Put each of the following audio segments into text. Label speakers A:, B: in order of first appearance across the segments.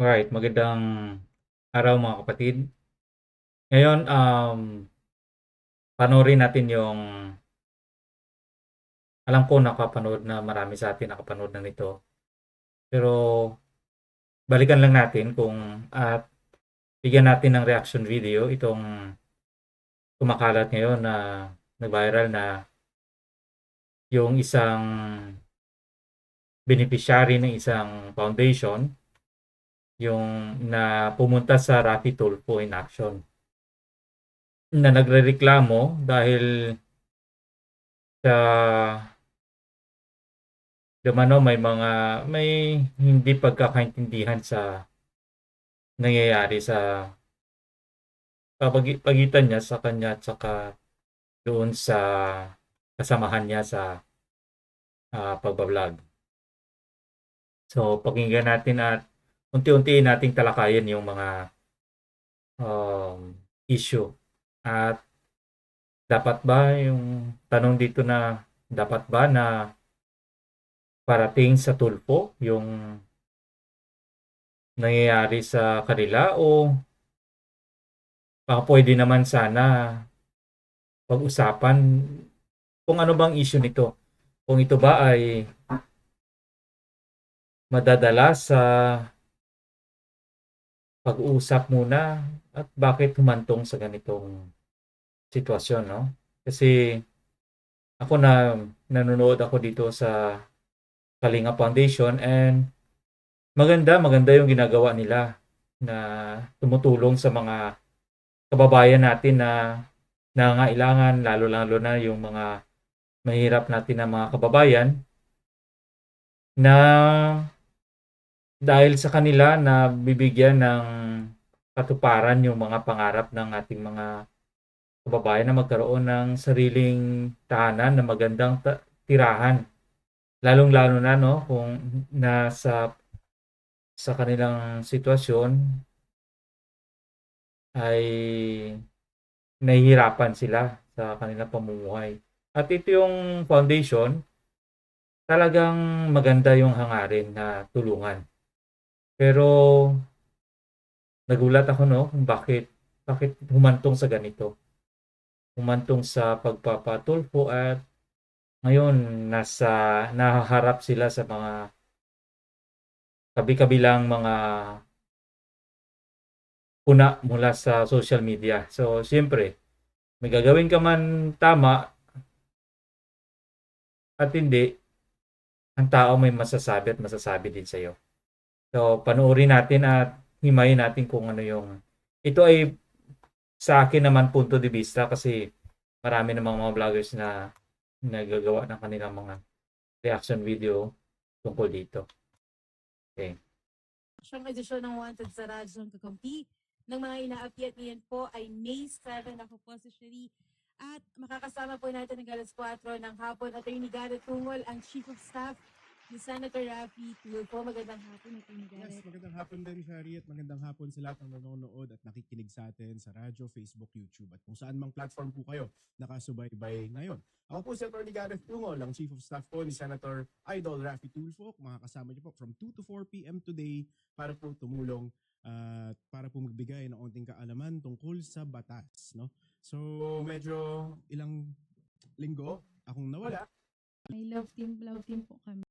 A: Alright, magandang araw mga kapatid. Ngayon, panoorin natin yung alam ko nakapanood na marami sa atin nakapanood na nito. Pero balikan lang natin kung at bigyan natin ng reaction video itong kumakalat ngayon na nag-viral na yung isang beneficiary ng isang foundation yung na pumunta sa Raffy Tulfo in Action na nagrereklamo dahil sa Dumano may hindi pagkakaintindihan sa nangyayari sa pagitan niya sa kanya at saka doon sa kasamahan niya sa pagbablog. So pakinggan natin at unti-untiin nating talakayin yung mga issue. At dapat ba yung tanong dito na dapat ba na parating sa tulpo yung nangyayari sa kanila o baka pwede naman sana pag-usapan kung ano bang issue nito. Kung ito ba ay madadala sa pag-uusap muna at bakit humantong sa ganitong sitwasyon, no? Kasi ako na nanonood ako dito sa Kalinga Foundation and maganda yung ginagawa nila na tumutulong sa mga kababayan natin na nangangailangan, lalo-lalo na yung mga mahirap natin na mga kababayan na dahil sa kanila na bibigyan ng katuparan yung mga pangarap ng ating mga kababayan na magkaroon ng sariling tahanan na magandang tirahan. Lalong-lalo na no kung nasa sa kanilang sitwasyon ay nahihirapan sila sa kanilang pamumuhay. At ito yung foundation, talagang maganda yung hangarin na tulungan. Pero nagulat ako no kung bakit humantong sa ganito. Humantong sa pagpapatulfo at ngayon nahaharap sila sa mga kabi-kabilang mga puna mula sa social media. So, siyempre, may gagawin ka man tama at hindi, ang tao may masasabi at masasabi din sa'yo. So, panoorin natin at himayin natin kung ano yung ito ay sa akin naman punto de vista kasi marami namang mga vloggers na nagagawa ng kanilang mga reaction video tungkol dito. Okay.
B: Siyang edisyon ng Wanted sa Radyong Kakampi ng mga inaakyat niyan po ay May 7. Ako po si Cherie. At makakasama po natin ng alas 4 ng hapon at ni Garrett Tungol, ang Chief of Staff ni Senator Raffy Tulfo. Magandang hapon, Atty. Garrett.
C: Yes, magandang hapon din, Shari, at magandang hapon sa lahat ng nanonood at nakikinig sa atin sa radyo, Facebook, YouTube, at kung saan mang platform po kayo nakasubaybay ngayon. Ako po si Atty. Garrett Tungol, ang Chief of Staff po ni Senator Idol Raffy Tulfo. Makakasama niyo po from 2 to 4 p.m. today para po tumulong at para po magbigay ng onting kaalaman tungkol sa batas. No? So, medyo ilang linggo akong nawala.
B: May love team po kami.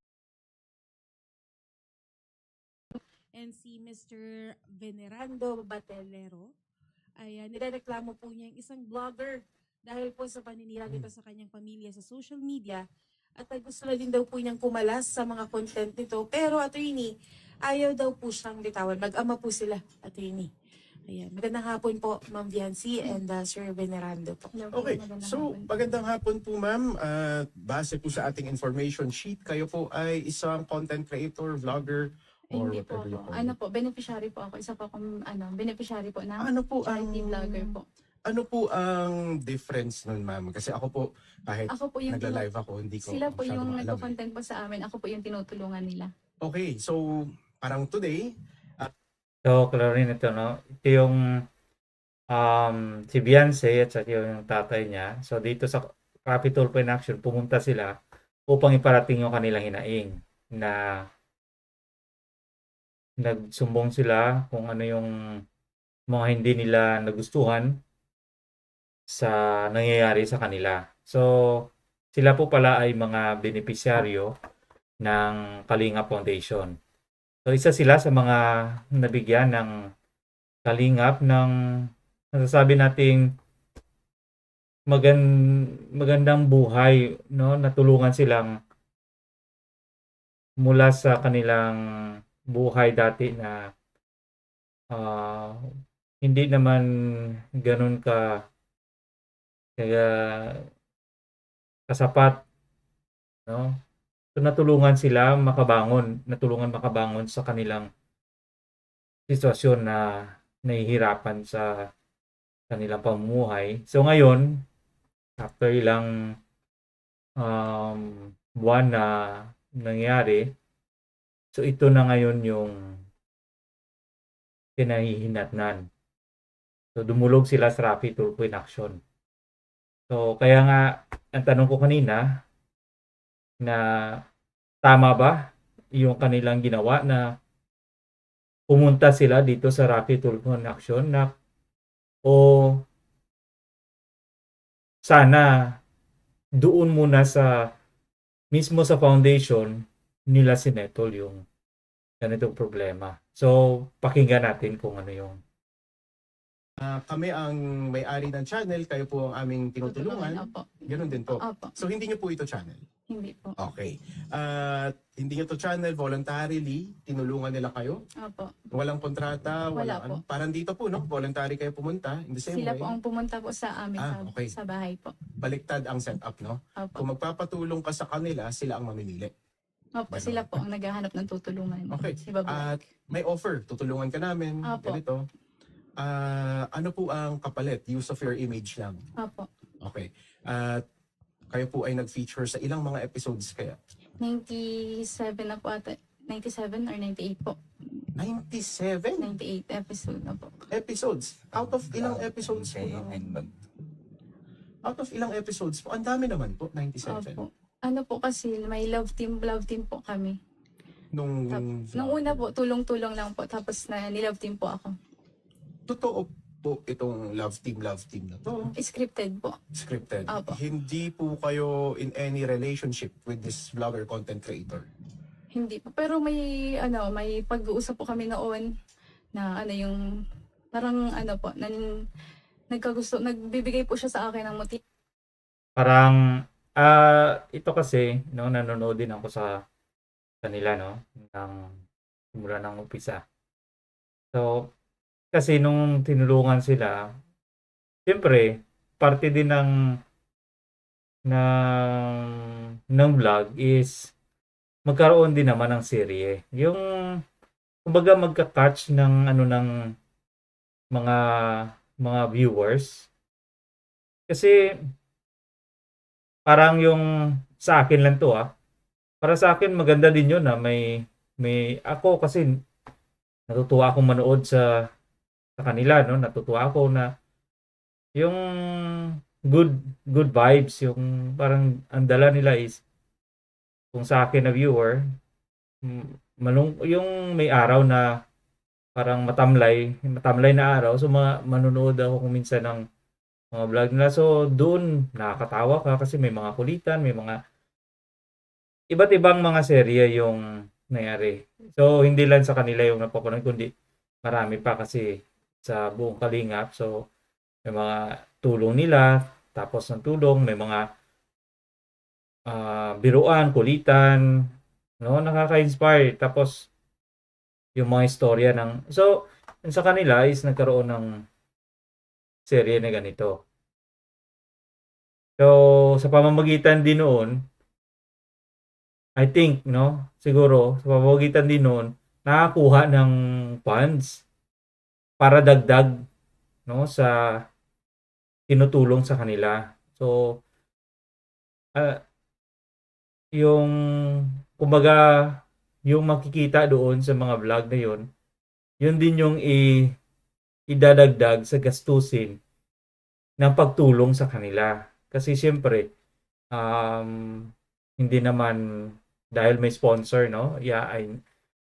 B: And si Mr. Venerando Batelero ay nirereklamo po niya yung isang vlogger dahil po sa paninira nito sa kanyang pamilya sa social media at gusto na din daw po niyang pumalas sa mga content nito. Pero attorney, ayaw daw po siyang litawan. Mag-ama po sila, attorney. Ayan. Magandang hapon po, Ma'am Viancy and Sir Venerando po.
C: Okay, so magandang hapon po ma'am. Base po sa ating information sheet, kayo po ay isang content creator, vlogger, or
D: Hindi po
C: whatever you
D: ako.
C: call
D: Ano
C: it.
D: po, beneficiary po ako. Isa po akong beneficiary po ng
C: Ano po ang
D: charity vlogger po.
C: ano po ang difference nun ma'am? Kasi ako po, kahit
D: Ako po yung
C: nagla-live ako, hindi ko
D: sila po
C: masyado
D: yung
C: maalam eh.
D: nagko-content po sa amin. Ako po yung tinutulungan nila.
C: Okay, so parang today,
A: So, klarin ito, no? Ito yung si Beyonce at saka yung tatay niya. So, dito sa Capitol in Action, pumunta sila upang iparating yung kanilang hinaing na nagsumbong sila kung ano yung mga hindi nila nagustuhan sa nangyayari sa kanila. So, sila po pala ay mga benepisyaryo ng Kalinga Foundation. So, isa sila sa mga nabigyan ng kalingap ng nasasabi nating magandang buhay, no? Natulungan silang mula sa kanilang buhay dati na ah, hindi naman ganun kaya kasapat, no? So natulungan sila natulungan makabangon sa kanilang sitwasyon na nahihirapan sa kanilang pamumuhay. So ngayon, after ilang buwan na nangyari, so ito na ngayon yung kinahihinatnan. So dumulog sila sa Rapid Tulfo in Action. So kaya nga, ang tanong ko kanina, na tama ba yung kanilang ginawa na pumunta sila dito sa Rapid Tulfo in Action o sana doon muna mismo sa foundation nila sinettle yung ganitong problema. So, pakinggan natin kung ano yung
C: Kami ang may-ari ng channel, kayo po ang aming tinutulungan.
D: Opo.
C: Ganun din po.
D: Opo.
C: So hindi niyo po ito channel.
D: Hindi po.
C: Okay. At hindi niyo to channel, voluntarily tinulungan nila kayo.
D: Opo.
C: Walang kontrata,
D: Wala
C: walang ano. Parang dito po, no? Voluntary kayo pumunta in the same
D: Sila
C: way.
D: po ang pumunta po sa amin
C: Okay.
D: sa bahay po.
C: Baliktad ang setup, no?
D: Opo.
C: Kung magpapatulong ka sa kanila, sila ang mamimili.
D: Opo,
C: Ganun.
D: sila po ang naghahanap ng tutulungan.
C: Okay.
D: Si Babu.
C: At may offer, tutulungan ka namin,
D: Apo.
C: ganito. Ano po ang kapalit? Use of your image lang.
D: Opo.
C: Okay. At kayo po ay nag-feature sa ilang mga episodes kaya?
D: 97 na po ata. 97 or 98 po.
C: 97
D: 98 episode na po.
C: episodes. Out of ilang episodes po? Out of ilang episodes po? Ang dami naman po, 97.
D: Opo. Ano po kasi, may love team po kami.
C: Nung
D: Nung una po, tulong-tulong lang po. Tapos nilove team po ako.
C: totoo po itong love team na to.
D: Scripted po.
C: Scripted.
D: Apo.
C: Hindi po kayo in any relationship with this vlogger content creator.
D: Hindi po. Pero may pag-uusap po kami noon na yung parang po, nagbibigay po siya sa akin ng motive.
A: parang ito kasi, no, nanonood din ako sa kanila, no, simula ng umpisa. So, kasi nung tinulungan sila, siyempre, parte din ng vlog is magkaroon din naman ng serye. Yung, kumbaga magka-catch ng mga viewers. Kasi, parang yung sa akin lang to para sa akin maganda din yun na may ako kasi natutuwa akong manood sa kanila, no? Natutuwa ako na yung good vibes, yung parang ang dala nila is kung sa akin na viewer, yung may araw na parang matamlay na araw, so manonood ako kung minsan ng mga vlog nila. So doon nakakatawa ka kasi may mga kulitan, may mga iba't ibang mga serye yung nangyari. So hindi lang sa kanila yung napapanood, kundi marami pa kasi sa buong Kalingap. So may mga tulong nila, tapos ng tulong may mga biruan, kulitan, no, nakaka-inspire. Tapos yung mga istorya so sa kanila is nagkaroon ng serye na ganito. So sa pamamagitan din noon, I think, no, siguro sa pamamagitan din noon nakakuha ng funds para dagdag, no, sa tinutulong sa kanila. So yung kumbaga yung makikita doon sa mga vlog na yun din yung idadagdag sa gastusin ng pagtulong sa kanila. Kasi siyempre, hindi naman dahil may sponsor, no? Yeah,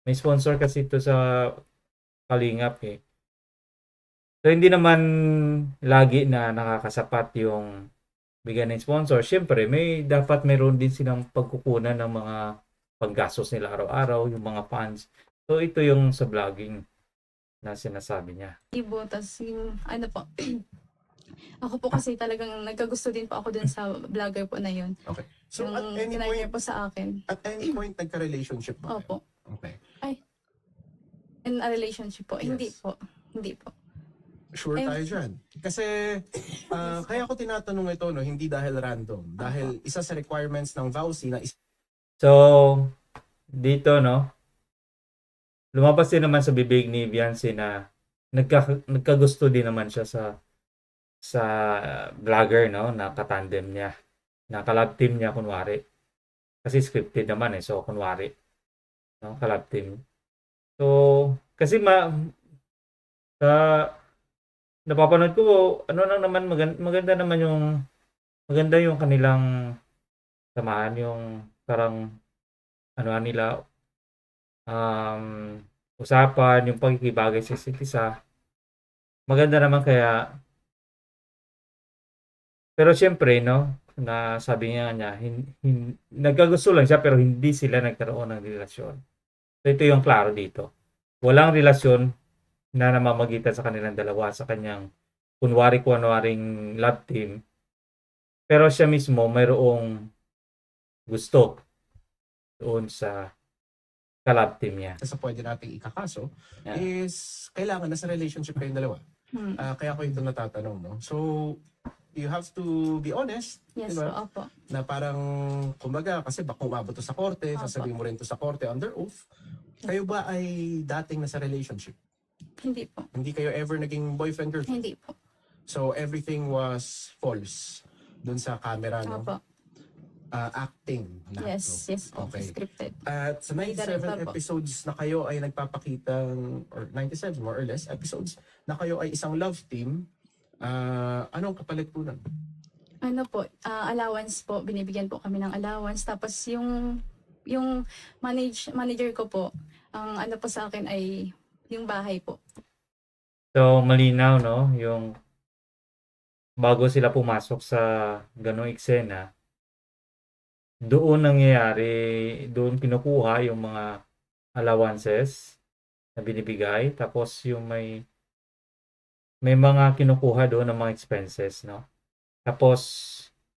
A: May sponsor kasi ito sa Kalingap eh. So hindi naman lagi na nakakasapat yung bigyan ng sponsor. Siyempre, dapat mayroon din silang pagkukunan ng mga panggastos nila araw-araw, yung mga funds. So ito yung sa vlogging na sinasabi niya.
D: Ibo, tas yung ano po, ako po kasi talagang nagkagusto din po ako dun sa vlogger po na yun.
C: Okay. So at
D: Yung
C: any
D: pinartner
C: point,
D: po sa akin.
C: nagka-relationship ba kayo?
D: Opo.
C: Okay.
D: In a relationship po.
C: Yes.
D: Hindi po. Hindi po.
C: Sure
D: Eh,
C: tayo dyan. Kasi kaya ko tinatanong ito, no, hindi dahil random. Dahil isa sa requirements ng VAUSI na
A: So, dito, no, lumabas din naman sa bibig ni Viancy na nagkagusto din naman siya sa vlogger, no, na katandem niya. Na kalab team niya, kunwari. Kasi scripted naman eh, so kunwari. No, kalab team. So, kasi sa napapanood ko, ano lang naman, maganda yung kanilang samahan, yung parang, ano nila, usapan, yung pagkikibagay sa isa't isa. Maganda naman kaya, pero syempre, no, na sabi niya, nagkagusto lang siya pero hindi sila nagkaroon ng relasyon. So ito yung klaro dito. Walang relasyon na namamagitan sa kanilang dalawa sa kanyang kunwaring love team. Pero siya mismo mayroong gusto doon sa kalab team niya.
C: sa pwede nating ikakaso
A: Yeah.
C: is kailangan nasa relationship kayong dalawa.
D: Hmm.
C: Kaya ko ito natatanong, no? So, you have to be honest,
D: Yes
C: diba?
D: po. Opo.
C: Na parang, kumbaga, kasi baka umabot to sa korte,
D: Opo.
C: sasabihin mo rin to sa korte under oath. Kayo ba ay dating nasa relationship?
D: Hindi po.
C: Hindi kayo ever naging boyfriend-girlfriend?
D: Hindi po.
C: So, everything was false dun sa camera, no?
D: Opo.
C: Acting. lahat,
D: Yes.
C: no?
D: Yes po.
C: Okay.
D: Scripted.
C: At sa
D: May
C: 97
D: director po.
C: episodes na kayo ay nagpapakitang, or 97 more or less episodes, na kayo ay isang love team, anong kapalit po nun?
D: Ano po, allowance po, binibigyan po kami ng allowance. Tapos yung manager ko po, ang ano po sa akin ay yung bahay po.
A: So malinaw, no, yung bago sila pumasok sa ganong eksena, doon doon kinukuha yung mga allowances na binibigay, tapos yung may mga kinukuha doon ng mga expenses, no? Tapos,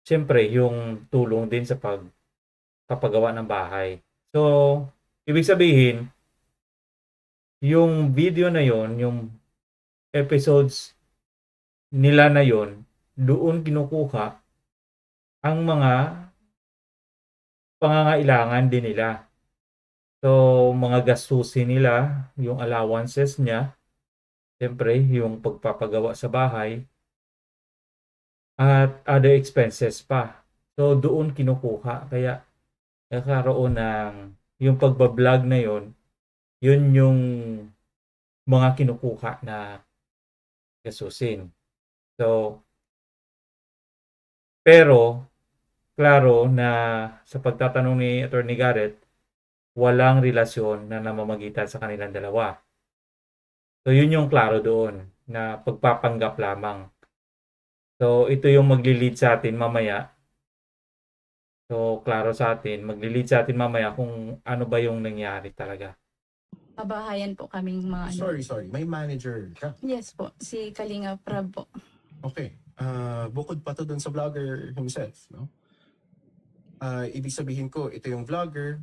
A: siyempre, yung tulong din sa pagpapagawa ng bahay. So, ibig sabihin, yung video na yon, yung episodes nila na yon, doon kinukuha ang mga pangangailangan din nila. So, mga gastusin nila, yung allowances niya, siyempre, yung pagpapagawa sa bahay, at other expenses pa. So, doon kinukuha. Kaya, nagkaroon ng yung pagbablog na yon, yun yung mga kinukuha na gastusin. So, pero, klaro na sa pagtatanong ni Attorney Garrett, walang relasyon na namamagitan sa kanilang dalawa. So, yun yung klaro doon na pagpapanggap lamang. So, ito yung magli-lead sa atin mamaya. So, klaro sa atin, magli-lead sa atin mamaya kung ano ba yung nangyari talaga.
D: Pabahayan po kaming mga ano.
C: Sorry. May manager ka.
D: Yes po, si Kalinga Prab po.
C: Okay. Bukod pa to dun sa vlogger himself, no? Ibig sabihin ko, ito yung vlogger,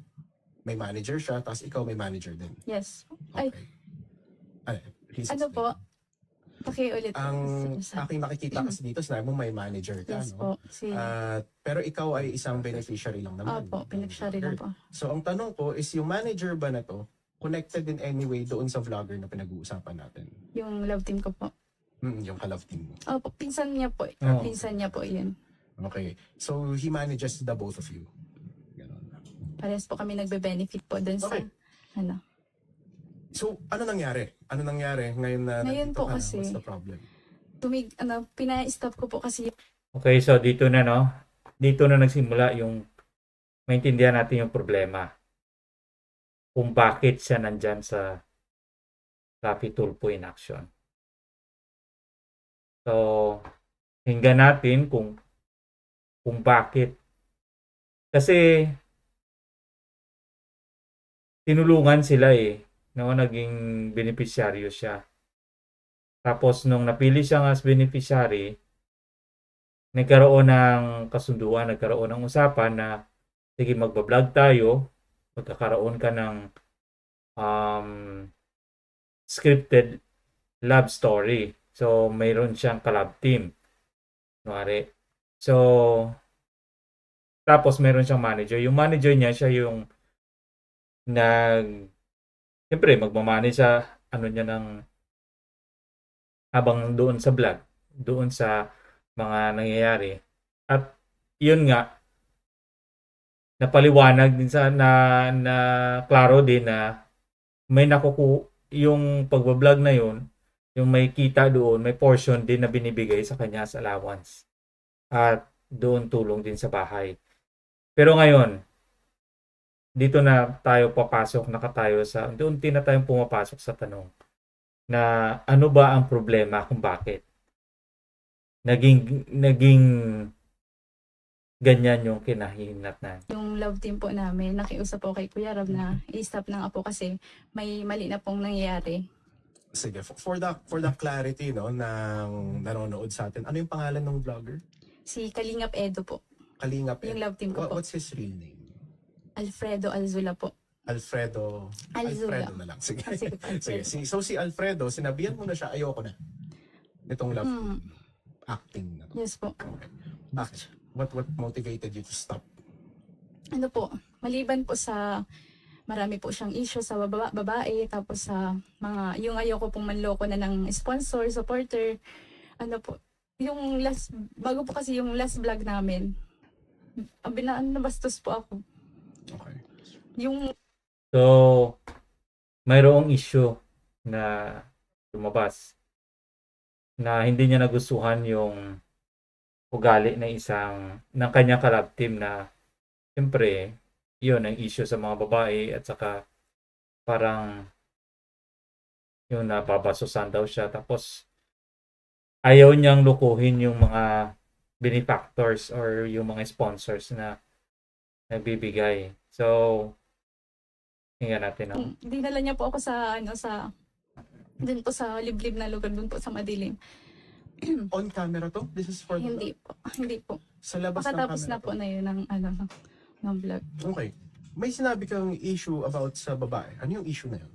C: may manager siya, tapos ikaw may manager din.
D: Yes. Ay,
C: Okay. Please
D: ano
C: explain.
D: po? Pakiulit.
C: Ang aking nakikita kasi dito, sinabi mo may manager ka,
D: Yes
C: no?
D: po.
C: Pero ikaw ay isang beneficiary lang naman.
D: Opo, beneficiary lang po.
C: So, ang tanong ko is, yung manager ba na to, connected in any way doon sa vlogger na pinag-uusapan natin?
D: Yung love team ko po.
C: Yung ka-love team mo.
D: Opo, pinsan niya po.
A: Oo.
D: Pinsan niya po yun.
C: Okay. So, he manages the both of you. Ganon.
D: Parehas po kami nagbe-benefit po dun sa,
C: Okay.
D: ano.
C: So, ano nangyari? Ano nangyari ngayon na
D: Ngayon
C: nandito
D: po
C: ka na?
D: kasi,
C: What's the problem?
D: pina-stop ko po kasi
A: Okay, so dito na, no? Dito na nagsimula yung maintindihan natin yung problema. kung bakit siya nandyan sa Rapi Tulfo in action. So, hinggan natin kung bakit. Kasi tinulungan sila no, naging beneficiaryo siya. Tapos nung napili siya as beneficiary, nagkaroon ng kasunduan, nagkaroon ng usapan na sige magba-vlog tayo, magkakaroon ka ng um, scripted love story. So mayroon siyang collab team. Kunwari. So tapos meron siyang manager. Yung manager niya siya yung siyempre magmamanage sa ano niya ng habang doon sa vlog, doon sa mga nangyayari. At yun nga, napaliwanag din na klaro din na may yung pagbablog na yun, yung may kita doon, may portion din na binibigay sa kanya as allowance. At doon tulong din sa bahay. Pero ngayon, dito na tayo papasok, unti-unti na tayong pumapasok sa tanong na ano ba ang problema kung bakit naging ganyan yung kinahinatnan.
D: Yung love team po namin, nakiusap po kay Kuya Rob na i-stop na nga po kasi may mali na pong nangyayari.
C: Sige, for the clarity no ng nanonood sa atin, ano yung pangalan ng vlogger?
D: Si Kalingap Edo po,
C: Kalingap.
D: yung love team ko po.
C: What's his real name?
D: Alfredo Alzula po.
C: Alfredo na lang. Sige.
D: Ah, sige po, Alfredo.
C: Sige. So si Alfredo, sinabihan mo na siya, ayoko na. Nitong love
D: Mm,
C: acting na to.
D: yes po.
C: Okay. Bakit? What motivated you to stop?
D: Ano po, maliban po sa marami po siyang issue sa babae, tapos sa yung ayoko pong manloko na ng sponsor, supporter, ano po, bago po kasi yung last vlog namin, nabastos po ako.
C: Okay.
D: Yung
A: So, mayroong issue na lumabas na hindi niya nagustuhan yung ugali ng kanyang collab team na siyempre, yun ang issue sa mga babae at saka parang yun nababasosan daw siya. Tapos ayaw niyang lukuhin yung mga benefactors or yung mga sponsors na nagbibigay. So, tingnan natin. No?
D: dinala niya po ako dun po sa liblib na lugar, dun po sa madilim.
C: On camera to? This is for the
D: Hindi po.
C: Sa labas ng
D: Pagkatapos
C: camera
D: na po na yun ng vlog.
C: Okay. May sinabi kang issue about sa babae. Ano yung issue na yun?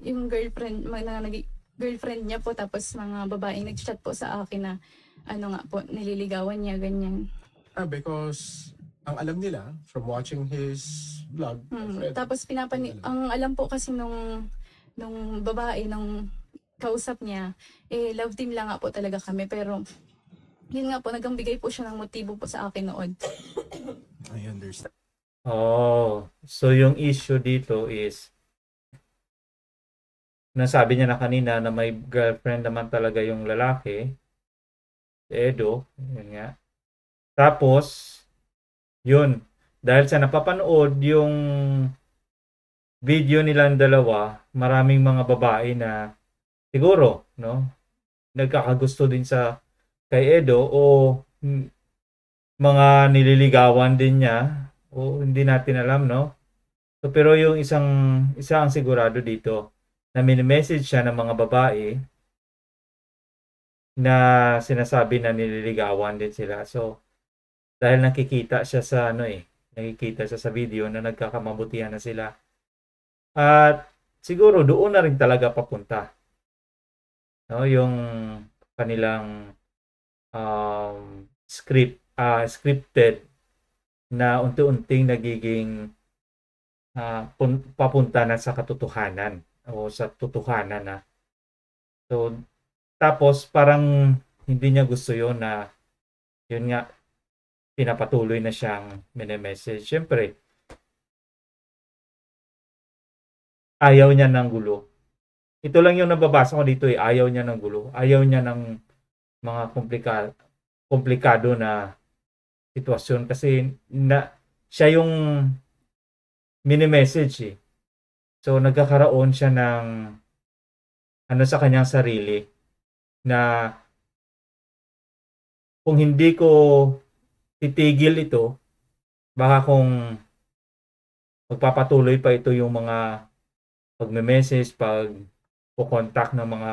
D: Yung girlfriend niya po, tapos mga babaeng nag-chat po sa akin na nililigawan niya, ganyan.
C: Because ang alam nila from watching his vlog, Alfredo,
D: Tapos ang alam po kasi nung babae, nung kausap niya, love team lang nga po talaga kami. Pero, yun nga po, nagbigay po siya ng motibo po sa akin noon.
C: I understand.
A: Oh, so yung issue dito is nasabi niya na kanina na may girlfriend naman talaga yung lalaki, si Edo, yun nga. Tapos, yun, dahil sa napapanood yung video nilang dalawa, maraming mga babae na siguro, no, nagkakagusto din kay Edo o mga nililigawan din niya o hindi natin alam, no? So, pero yung isa ang sigurado dito na mini-message siya ng mga babae na sinasabi na nililigawan din sila. So, dahil nakikita siya sa video na nagkakamabutihan na sila. At siguro doon na rin talaga papunta. No, yung kanilang scripted na unti-unting nagiging papunta na sa katotohanan o sa totohanan na. So, tapos parang hindi niya gusto yun na yun nga pinapatuloy na siyang mini-message. Siyempre, ayaw niya ng gulo. Ito lang yung nababasa ko dito ayaw niya ng gulo. Ayaw niya ng mga komplikado na sitwasyon kasi siya yung mini-message eh. So, nagkakaroon siya ng ano sa kanyang sarili na kung hindi ko titigil ito, baka kung magpapatuloy pa ito yung mga pagme-message, pag-contact ng mga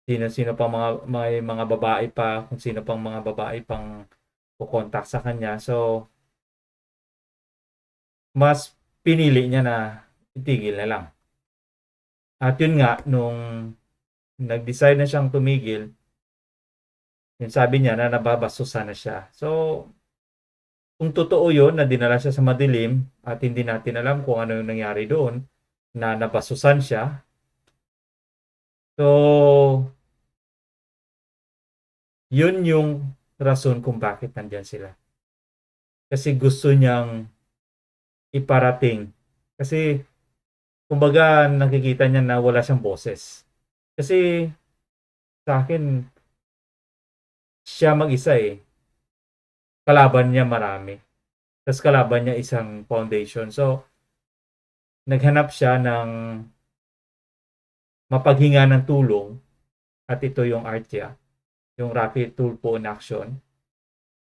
A: sino-sino pang mga babae pa, kung sino pang mga babae pang contact sa kanya. So, mas pinili niya na itigil na lang. At yun nga, nung nag-decide na siyang tumigil, yun sabi niya na nababastusan na siya. So, kung totoo yun na dinala siya sa madilim at hindi natin alam kung ano yung nangyari doon, na nabasusan siya. So, yun yung rason kung bakit nandyan sila. Kasi gusto niyang iparating. Kasi, kumbaga, nakikita niya na wala siyang boses. Kasi, sa akin, siya mag-isa eh. Kalaban niya marami. Tapos kalaban niya isang foundation. So, naghanap siya ng mapaghinga ng tulong at ito yung ARTIA, yung Rapid Tool po in Action,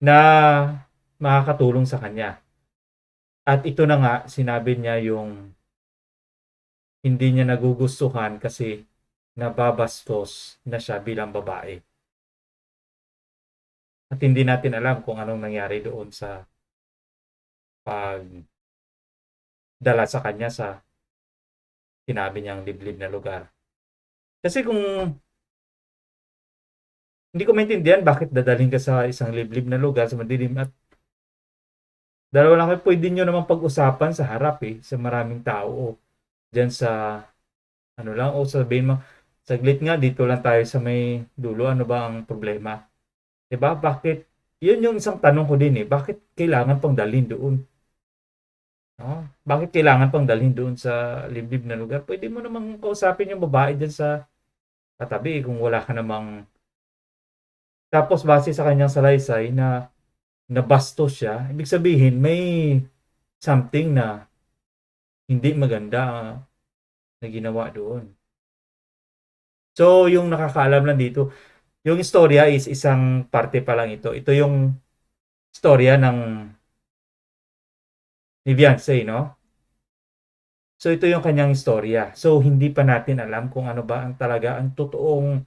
A: na makakatulong sa kanya. At ito na nga, sinabi niya yung hindi niya nagugustuhan kasi nababastos na siya bilang babae. At hindi natin alam kung anong nangyari doon sa pagdala sa kanya sa sinabi niyang liblib na lugar. Kasi kung hindi ko maintindihan bakit dadalhin ka sa isang liblib na lugar sa madilim at dalawa lang kayo, pwede nyo naman pag-usapan sa harap sa maraming tao o dyan sa ano lang, o sabihin mo, saglit nga, dito lang tayo sa may dulo, ano ba ang problema? Diba? Bakit? Yun yung isang tanong ko din bakit kailangan pang dalhin doon? No? Bakit kailangan pang dalhin doon sa liblib na lugar? Pwede mo namang kausapin yung babae dyan sa katabi kung wala ka namang. Tapos base sa kanyang salaysay na nabastos siya, ibig sabihin may something na hindi maganda na ginawa doon. So, yung nakakaalam lang dito, yung istorya is isang parte pa lang ito. Ito yung istorya ni Beyonce, no? So, ito yung kanyang istorya. So, hindi pa natin alam kung ano ba ang talaga ang totoong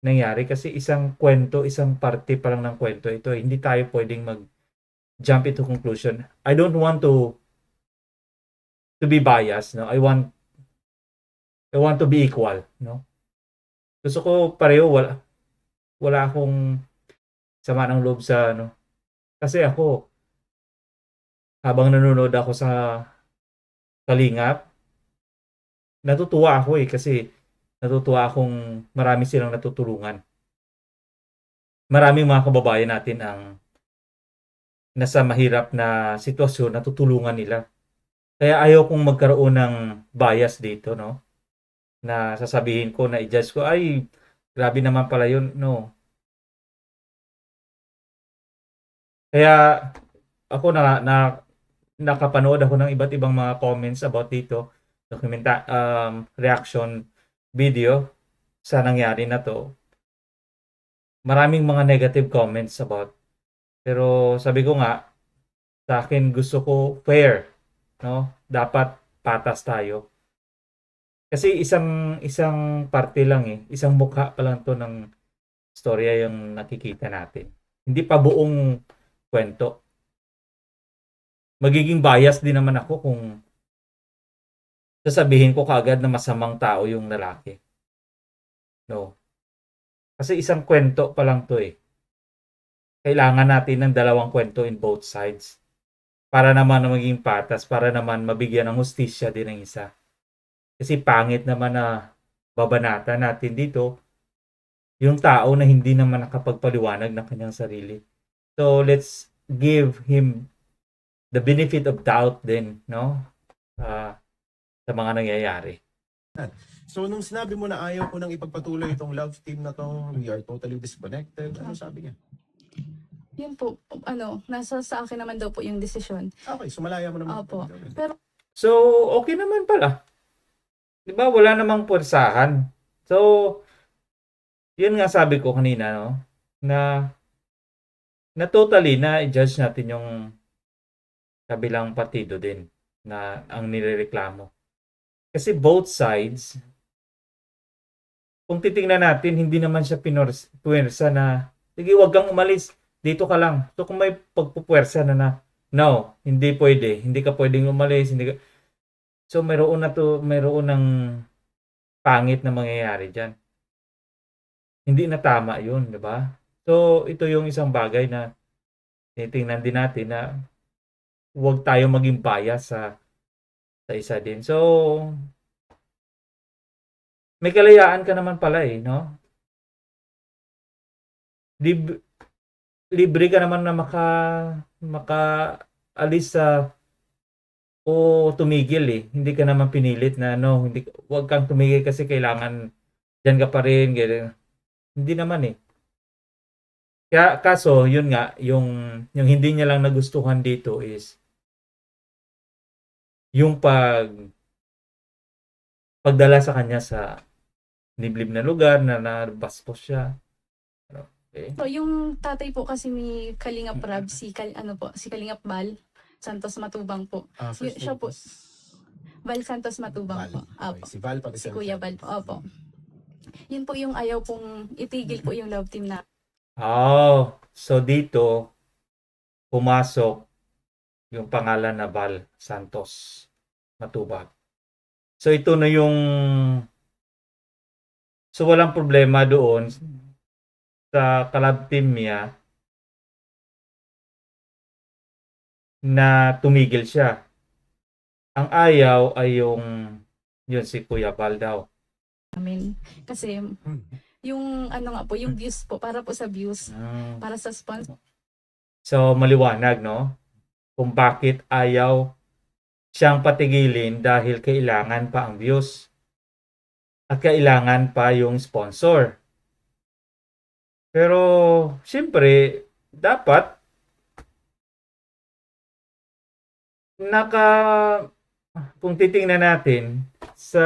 A: nangyari kasi isang kwento, isang parte pa lang ng kwento ito. Hindi tayo pwedeng mag-jump into conclusion. I don't want to be biased, no? I want to be equal, no? Gusto ko pareho, wala akong sama ng loob sa ano. Kasi ako, habang nanonood ako sa Kalingap, natutuwa ako kasi natutuwa akong marami silang natutulungan. Maraming mga kababayan natin ang nasa mahirap na sitwasyon, natutulungan nila. Kaya ayaw kong magkaroon ng bias dito, no? Na sasabihin ko, na i-judge ko, ay, grabe naman pala yun. No. Kaya ako nakapanood ako ng iba't ibang mga comments about dito, reaction video sa nangyari na to. Maraming mga negative comments about. Pero sabi ko nga, sa akin gusto ko fair, no? Dapat patas tayo. Kasi isang parte lang isang mukha pa lang to ng storya yung nakikita natin. Hindi pa buong kwento. Magiging bias din naman ako kung sasabihin ko kaagad na masamang tao yung lalaki. No. Kasi isang kwento pa lang to Kailangan natin ng dalawang kwento in both sides. Para naman maging patas, para naman mabigyan ng hustisya din ng isa. Kasi pangit naman na babanata natin dito yung tao na hindi naman nakapagpaliwanag ng kanyang sarili. So let's give him the benefit of doubt din, no? Sa mga nangyayari.
C: So, nung sinabi mo na ayaw ko nang ipagpatuloy itong love team na to, we are totally disconnected, ano sabi niya?
D: Yun po, nasa sa akin naman daw po yung desisyon.
C: Okay, so malaya mo naman.
D: Opo. Pero
A: So, okay naman pala. 'Di ba? Wala namang puwersahan. So, yun nga sabi ko kanina, no? Na totally na i-judge natin yung kabilang partido din na ang nirereklamo. Kasi both sides, kung titingnan natin, hindi naman siya puwersa na, sige, wag kang umalis, dito ka lang. So, kung may pagpupuwersa na, no, hindi pwede, hindi ka pwedeng umalis, hindi ka, so mayroon ng pangit na mangyayari dyan. Hindi na tama yun, di ba? So, ito yung isang bagay na titingnan din natin na huwag tayo maging bias sa isa din. So, may kalayaan ka naman pala eh, no? Libre ka naman na maka-alis o tumigil eh. Hindi ka naman pinilit na no, huwag kang tumigil kasi kailangan diyan ka pa rin. Ganyan. Hindi naman eh. Kaya kaso, yun nga, yung hindi niya lang nagustuhan dito is yung pagdala sa kanya sa liblib na lugar na nabastos siya. Okay.
D: So, yung tatay po kasi ni Kalingap Rab, si Kalingap Bal Santos Matubang po.
C: First
D: Siya
C: name
D: po,
C: is
D: Val Santos Matubang
C: Val.
D: po.
C: Okay,
D: Apo.
C: si Val pati
D: Si Kuya Val po. Opo. Yun po yung ayaw pong itigil po yung love team na.
A: Oh, so dito pumasok yung pangalan na Val Santos Matubag. So ito na yung walang problema doon sa kalab team niya na tumigil siya. Ang ayaw ay yun si Kuya Val daw.
D: Namin. Kasi yung ano nga po, yung views po, para po sa views, para sa sponsor.
A: So maliwanag, no? Kung bakit ayaw siyang patigilin dahil kailangan pa ang views at kailangan pa yung sponsor. Pero siyempre dapat kung titingnan natin sa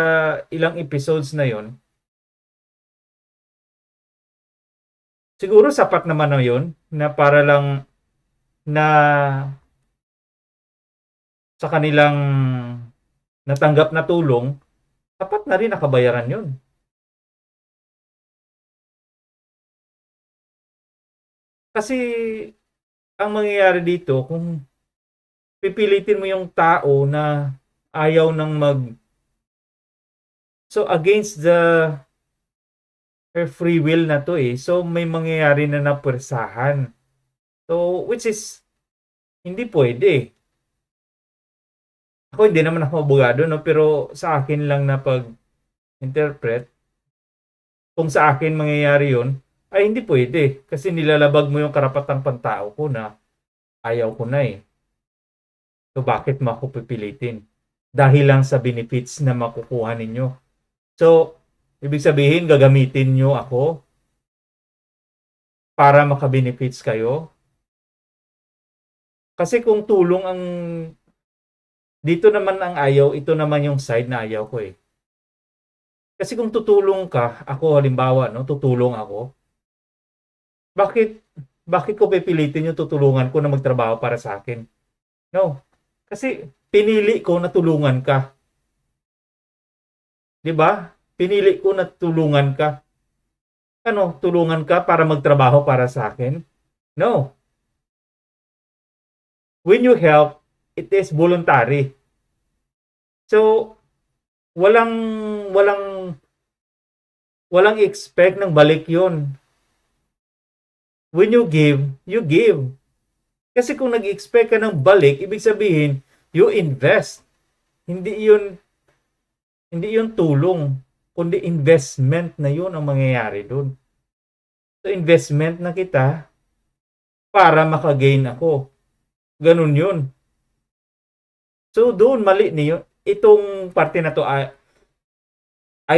A: ilang episodes na yon, siguro sapat naman na yun na para lang na sa kanilang natanggap na tulong, sapat na rin nakabayaran yun. Kasi ang mangyayari dito, kung pipilitin mo yung tao na ayaw so against her free will na to eh. So may mangyayari na napwersahan. So which is hindi pwede. Ako hindi naman ako abogado, no, pero sa akin lang na pag-interpret, kung sa akin mangyayari yun, ay hindi pwede. Kasi nilalabag mo yung karapatang pantao ko na ayaw ko na eh. So bakit mo ako pipilitin? Dahil lang sa benefits na makukuha ninyo. So, ibig sabihin, gagamitin nyo ako para makabenefits kayo. Kasi kung tulong ang dito naman ang ayaw, ito naman yung side na ayaw ko eh. Kasi kung tutulong ka, ako halimbawa, no, tutulong ako, bakit ko pipilitin yung tutulungan ko na magtrabaho para sa akin? No. Kasi pinili ko na tulungan ka. 'Di ba? Pinili ko na tulungan ka. Ano, tulungan ka para magtrabaho para sa akin? No. When you help, it is voluntary. So, walang expect ng balik 'yon. When you give, you give. Kasi kung nag-expect ka ng balik, ibig sabihin, you invest. Hindi 'yun tulong, kundi investment na 'yun ang mangyayari doon. So, investment na kita para makagain ako. Ganun 'yun. So, doon mali niyo. Itong parte na to, I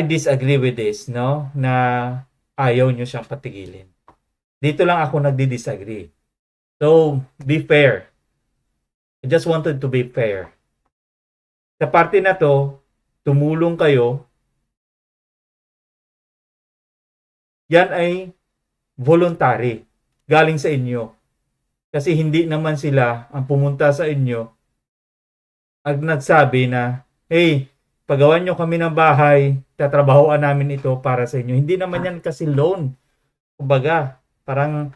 A: disagree with this, no? Na ayaw nyo siyang patigilin. Dito lang ako nagdi-disagree. So, be fair. I just wanted to be fair. Sa parte na to, tumulong kayo, yan ay voluntary, galing sa inyo. Kasi hindi naman sila ang pumunta sa inyo at nagsabi na, hey, pagawan nyo kami ng bahay, tatrabahoan namin ito para sa inyo. Hindi naman yan kasi loan. Kumbaga, parang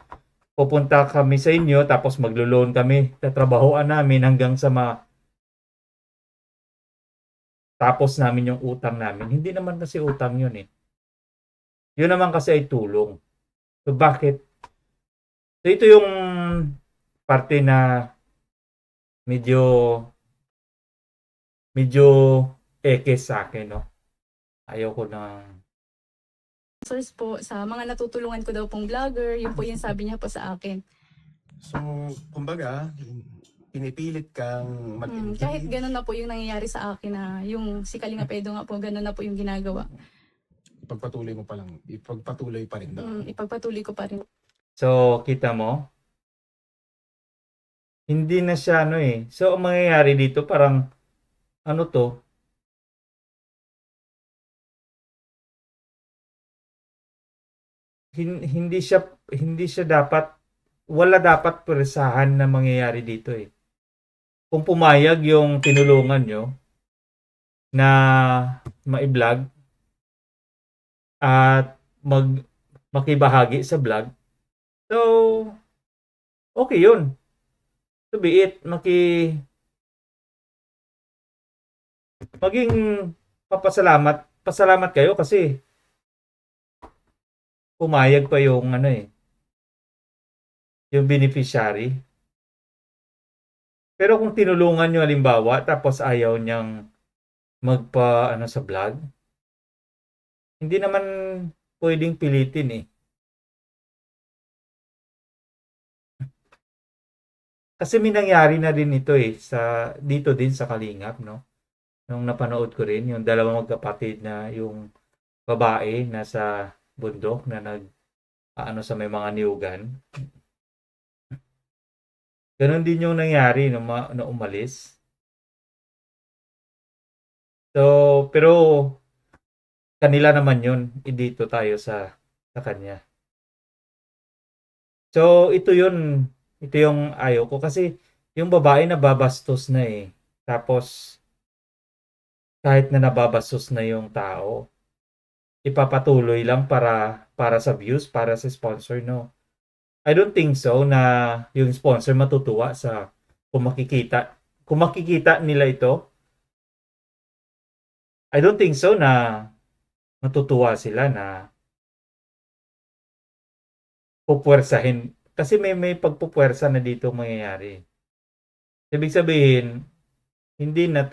A: pupunta kami sa inyo tapos maglo-loan kami, tatrabahoan namin hanggang sa tapos namin yung utang namin. Hindi naman kasi utang yun eh. Yun naman kasi ay tulong. So bakit? So ito yung parte na medyo medyo ekes sa akin, no? Ayaw ko na
D: Source po sa mga natutulungan ko daw pong vlogger, yun po yung sabi niya po sa akin.
C: So, kumbaga, pinipilit kang
D: Kahit
C: mag-engage.
D: ganun na po yung nangyayari sa akin na yung si Kalinga Pedro nga po, ganun na po yung ginagawa.
C: Ipagpatuloy mo pa lang. Ipagpatuloy pa rin daw.
D: Ipagpatuloy ko pa rin.
A: So, kita mo? Hindi na siya ano eh. So, ang mangyayari dito parang ano to? Hindi siya dapat wala dapat presahan na mangyayari dito eh. Kung pumayag yung tinulungan nyo na ma-vlog at makibahagi sa vlog, so okay yun. To be it, maging pasalamat kayo kasi pumayag pa yung ano eh, yung beneficiary. Pero kung tinulungan nyo halimbawa tapos ayaw niyang magpa ano sa vlog, hindi naman pwedeng pilitin eh. Kasi may nangyari na din ito eh dito din sa Kalingap, no? Nung napanood ko rin yung dalawang magkapatid na yung babae na sa bundok na ano sa may mga niyugan. Ganon din yung nangyari nung na umalis. So, pero kanila naman yun, dito tayo sa kanya. So, ito yung ayaw ko kasi yung babae nababastos na eh. Tapos, kahit na nababastos na yung tao, ipapatuloy lang para sa views, para sa sponsor, no? I don't think so na yung sponsor matutuwa sa kung makikita nila ito. I don't think so na matutuwa sila na pupwersahin kasi may pagpupwersa na dito mangyayari. Ibig sabihin, hindi na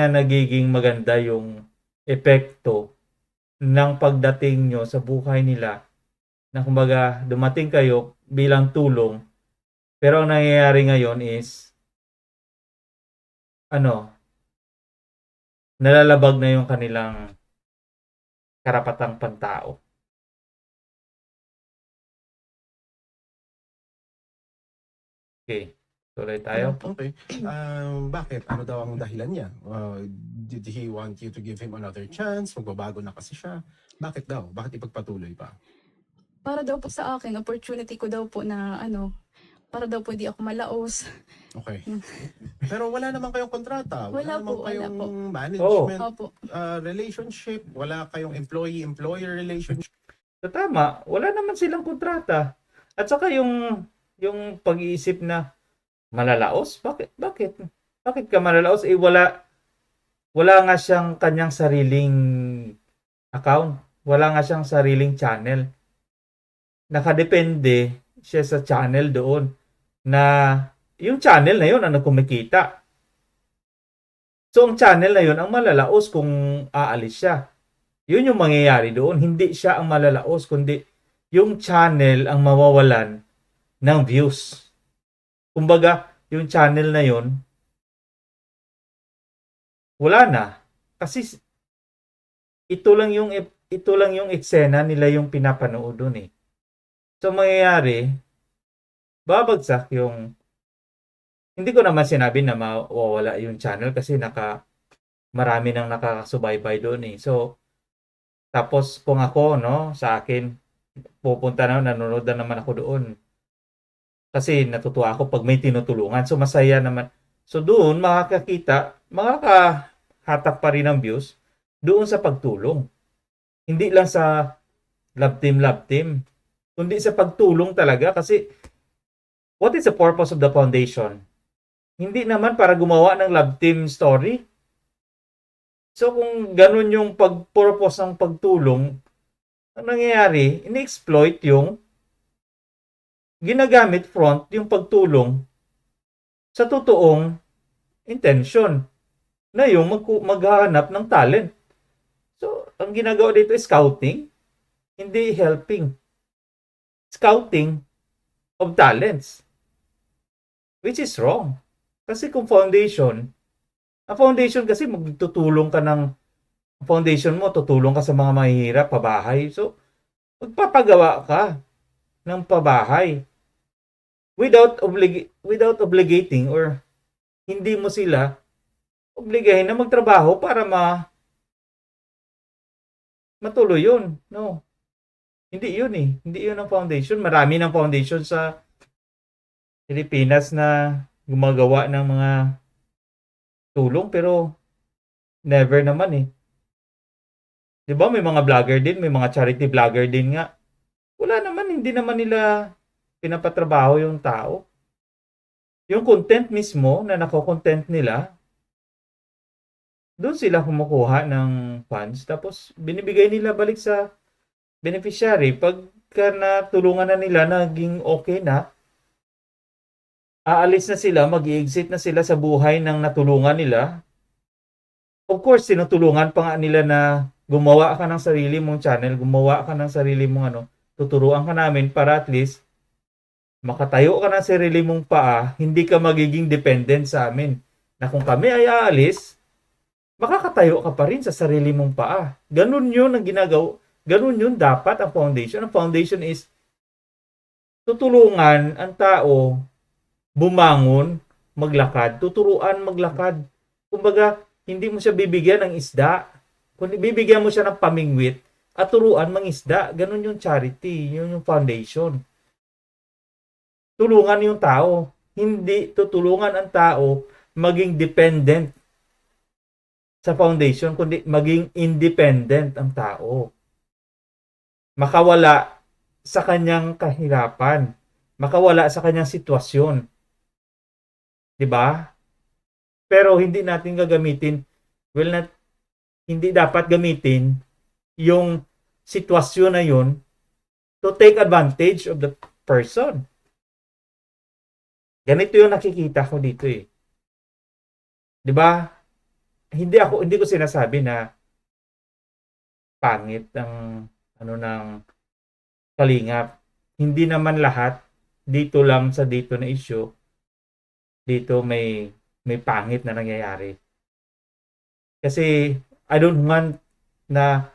A: nagiging maganda yung epekto ng pagdating nyo sa buhay nila na kumbaga dumating kayo bilang tulong pero ang nangyayari ngayon is nalalabag na yung kanilang karapatang pantao. Okay. Tuloy tayo.
C: Okay. Bakit? Ano daw ang dahilan niya? Did he want you to give him another chance? Magbabago na kasi siya. Bakit daw? Bakit ipagpatuloy pa?
D: Para daw po sa akin, opportunity ko daw po na para daw po di ako malaos.
C: Okay. Pero wala naman kayong kontrata.
D: Wala
C: naman
D: po, wala
C: kayong
D: po.
C: management
D: Opo.
C: relationship. Wala kayong employee-employer relationship.
A: So tama, wala naman silang kontrata. At saka yung pag-iisip na malalaos, bakit ka malalaos? Wala nga siyang kanyang sariling account. Wala nga siyang sariling channel. Nakadepende siya sa channel doon na yung channel na yun ang kumikita. So ang channel na yun ang malalaos kung aalis siya. Yun yung mangyayari doon. Hindi siya ang malalaos kundi yung channel ang mawawalan ng views. Kumbaga, yung channel na yun wala na. Kasi ito lang yung eksena nila yung pinapanood doon eh. So mangyayari babagsak yung Hindi ko naman sinabi na mawawala yung channel kasi marami nang nakakasubaybay doon eh. So, tapos kung ako, no, sa akin, pupunta na, nanonood na naman ako doon. Kasi natutuwa ako pag may tinutulungan. So, masaya naman. So, doon makakahatak pa rin ng views doon sa pagtulong. Hindi lang sa love team, kundi sa pagtulong talaga. Kasi, what is the purpose of the foundation? Hindi naman para gumawa ng love team story. So, kung ganun yung purpose ng pagtulong, ang nangyayari, in-exploit yung ginagamit front yung pagtulong sa totoong intention na yung maghahanap ng talent. So, ang ginagawa dito is scouting, hindi helping. Scouting of talents, which is wrong. Kasi kung foundation kasi magtutulong ka foundation mo, tutulong ka sa mga mahihirap, pabahay. So, magpapagawa ka ng pabahay without obligating or hindi mo sila obligahin na magtrabaho para matuloy yun. No. Hindi yun eh. Hindi yun ang foundation. Marami ng foundation sa Pilipinas na gumagawa ng mga tulong pero never naman eh. 'Di ba may mga vlogger din, may mga charity vlogger din nga. Wala naman, hindi naman nila pinapatrabaho yung tao. Yung content mismo na nako-content nila, doon sila kumukuha ng funds tapos binibigay nila balik sa beneficiary. Pagka natulungan na nila, naging okay na, aalis na sila, mag-i-exit na sila sa buhay ng natulungan nila. Of course, tinutulungan pa nga nila na gumawa ka ng sarili mong channel, gumawa ka ng sarili mong tuturuan ka namin para at least makatayo ka ng sarili mong paa, hindi ka magiging dependent sa amin. Na kung kami ay aalis, makakatayo ka pa rin sa sarili mong paa. Ganun yun ang ginagawa. Ganun yun dapat ang foundation. Ang foundation is tutulungan ang tao bumangon, maglakad, tuturuan maglakad. Kumbaga, hindi mo siya bibigyan ng isda, kundi bibigyan mo siya ng pamingwit at turuan mangisda. Ganun yung charity, yun yung foundation. Tulungan yung tao, hindi tutulungan ang tao maging dependent sa foundation, kundi maging independent ang tao. Makawala sa kanyang kahirapan, makawala sa kanyang sitwasyon. 'Di ba? Pero hindi natin gagamitin, hindi dapat gamitin yung sitwasyon na yun to take advantage of the person. Ganito yung nakikita ko dito eh. 'Di ba? Hindi ko sinasabi na pangit ang ng kalingap. Hindi naman lahat dito lang sa dito na issue. Dito may pangit na nangyayari. Kasi I don't want na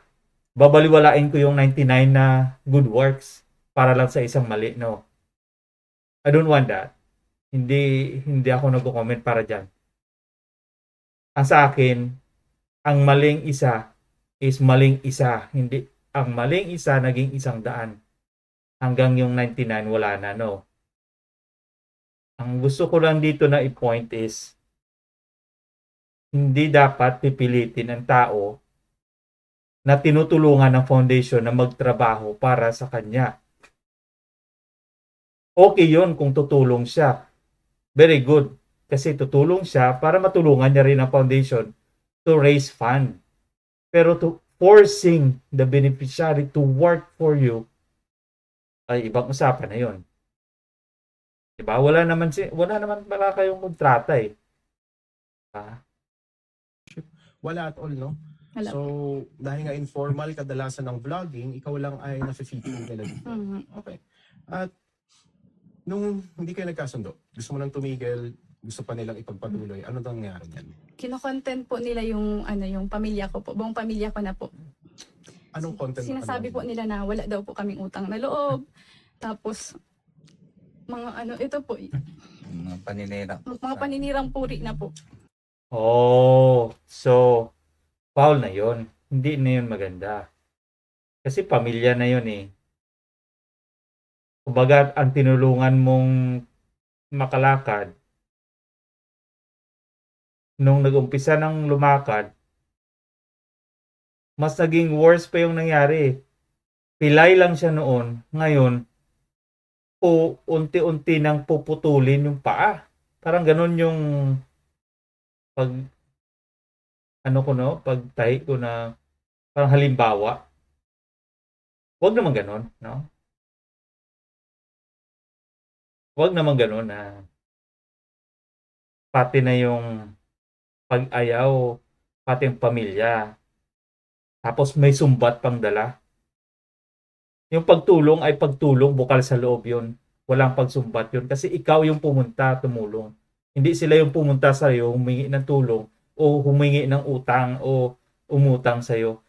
A: babaliwalain ko yung 99 na good works para lang sa isang mali. No. I don't want that. Hindi ako nagko-comment para diyan. Ang sa akin, ang maling isa is maling isa. Hindi ang maling isa naging 100. Hanggang yung 99 wala na, no. Ang gusto ko lang dito na i-point is hindi dapat pipilitin ang tao na tinutulungan ng foundation na magtrabaho para sa kanya. Okay yun kung tutulong siya. Very good. Kasi tutulong siya para matulungan niya rin ang foundation to raise fund. Pero forcing the beneficiary to work for you ay ibang usapan na yun. Diba? Wala naman pala kayong kontrata eh.
C: Wala at all, no?
D: Wala.
C: So, dahil nga informal kadalasan ng vlogging, ikaw lang ay nafe-feature nila dito. Okay. At nung hindi kayo nagkasundo, gusto mo nang tumigil, gusto pa nilang ipagpatuloy, ano nang nangyari niyan?
D: Kino-content po nila yung yung pamilya ko po, buong pamilya ko na po.
C: Anong content?
D: Sinasabi po nila na wala daw po kaming utang na loob. Tapos mga ito po,
E: Mga paninira po.
D: Mga paninirang puri na po.
A: Oh, so foul na 'yon. Hindi na 'yon maganda. Kasi pamilya na 'yon eh. Kumbaga, ang tinulungan mong makalakad, nung nag-umpisa ng lumakad, mas naging worse pa yung nangyari. Pilay lang siya noon, ngayon, unti-unti nang puputulin yung paa. Parang ganun yung pag, ano ko no, pagtahi ko na, parang halimbawa. Huwag naman ganun, no? Huwag naman ganun na pati na yung pag-ayaw, pati yung pamilya. Tapos may sumbat pang dala. Yung pagtulong ay pagtulong, bukal sa loob yun. Walang pagsumbat yun. Kasi ikaw yung pumunta, tumulong. Hindi sila yung pumunta sa'yo, humingi ng tulong, o humingi ng utang, o umutang sa'yo.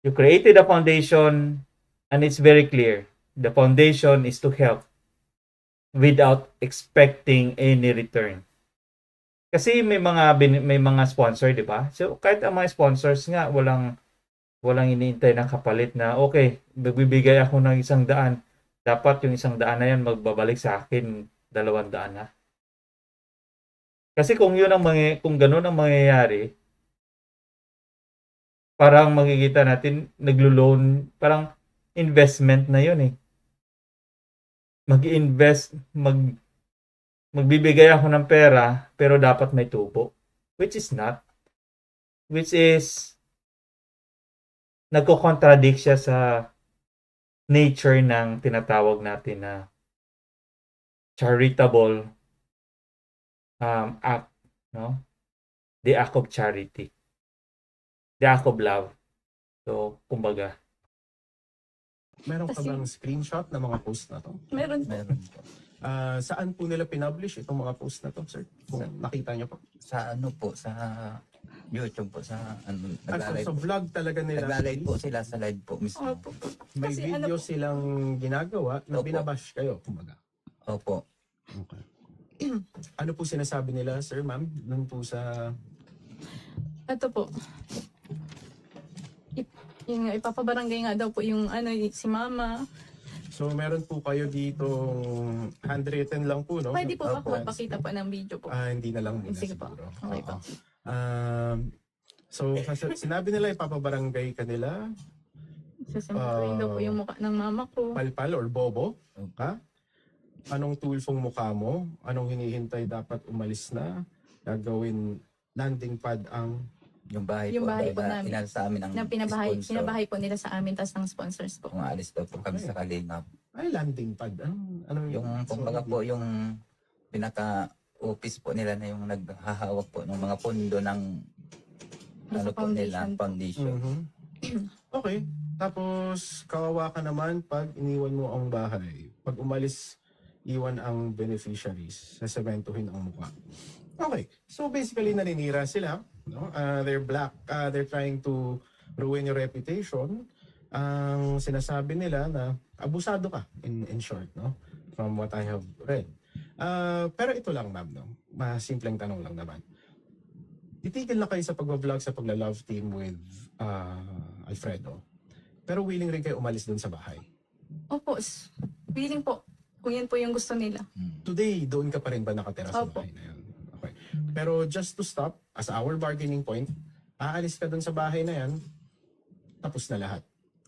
A: You created a foundation, and it's very clear. The foundation is to help without expecting any return. Kasi may mga sponsor, 'di ba? So kahit ang mga sponsors nga walang iniintay na kapalit na okay, magbibigay ako ng 100. Dapat yung 100 na 'yan magbabalik sa akin 200 na. Kasi kung kung ganoon ang mangyayari, parang makikita natin naglo-loan, parang investment na 'yon eh. Magbibigay ako ng pera pero dapat may tubo, which is nagko-contradict siya sa nature ng tinatawag natin na charitable act, no? The act of charity, the act of love. So kumbaga,
C: Meron ka
D: Kasi-
C: bang screenshot ng mga post na to?
D: Meron po.
E: Meron po.
C: Saan po nila pinublish itong mga post na to, sir? Kung nakita niyo po.
E: Sa ano po, sa YouTube po, sa ano,
C: So, so vlog talaga nila.
E: nagla-live po sila sa live po mismo.
D: Opo.
C: May
D: Kasi
C: video
D: ano po-
C: silang ginagawa na
E: Opo.
C: binabash kayo, kumbaga.
E: Opo.
C: Okay. Ano po sinasabi nila, sir, ma'am? Nung po sa...
D: Ito po. Yung ipapabarangay nga daw po yung si mama.
C: So, meron po kayo dito handwritten lang po, no?
D: Pwede po ba
E: Opo.
D: ako magpakita po ng video po?
C: Hindi na lang muna
D: Sige po.
C: siguro.
D: Okay po.
C: So, sinabi nila ipapabarangay ka nila,
D: Sasampatuin daw po yung mukha ng mama ko.
C: palpal or bobo, ha? Anong tulfong mukha mo? Anong hinihintay dapat umalis na? Gagawin landing pad ang...
E: Yung bahay
D: Yung
E: po,
D: bahay po
E: na
D: namin.
E: inano sa amin ng
D: Na
E: sponsor.
D: pinabahay po nila sa amin tas ng sponsors po.
E: Kung aalis daw po kami sa Kalingap.
C: Ay, landing pad. Ano
E: Yung kumbaga po, yung pinaka-office po nila na yung naghahawak po ng mga pondo ng ano po nila, foundation.
C: Okay. Tapos, kawawa ka naman pag iniwan mo ang bahay. Pag umalis, iwan ang beneficiaries. Sasementuhin ang mukha. Okay. So, basically, naninira sila. No? They're black. They're trying to ruin your reputation. Ang sinasabi nila na abusado ka, in short, no? From what I have read. Pero ito lang, ma'am, no? Simpleng tanong lang naman. Titigil na kayo sa pag-vlog sa pagla-love team with Alfredo. Pero willing rin kayo umalis dun sa bahay.
D: Opo. Willing po. Kung yan po yung gusto nila.
C: Today, doon ka pa rin ba nakatira sa
D: Opo.
C: bahay na yun? Okay. Pero just to stop, as our bargaining point, aalis ka dun sa bahay na yan, tapos na lahat.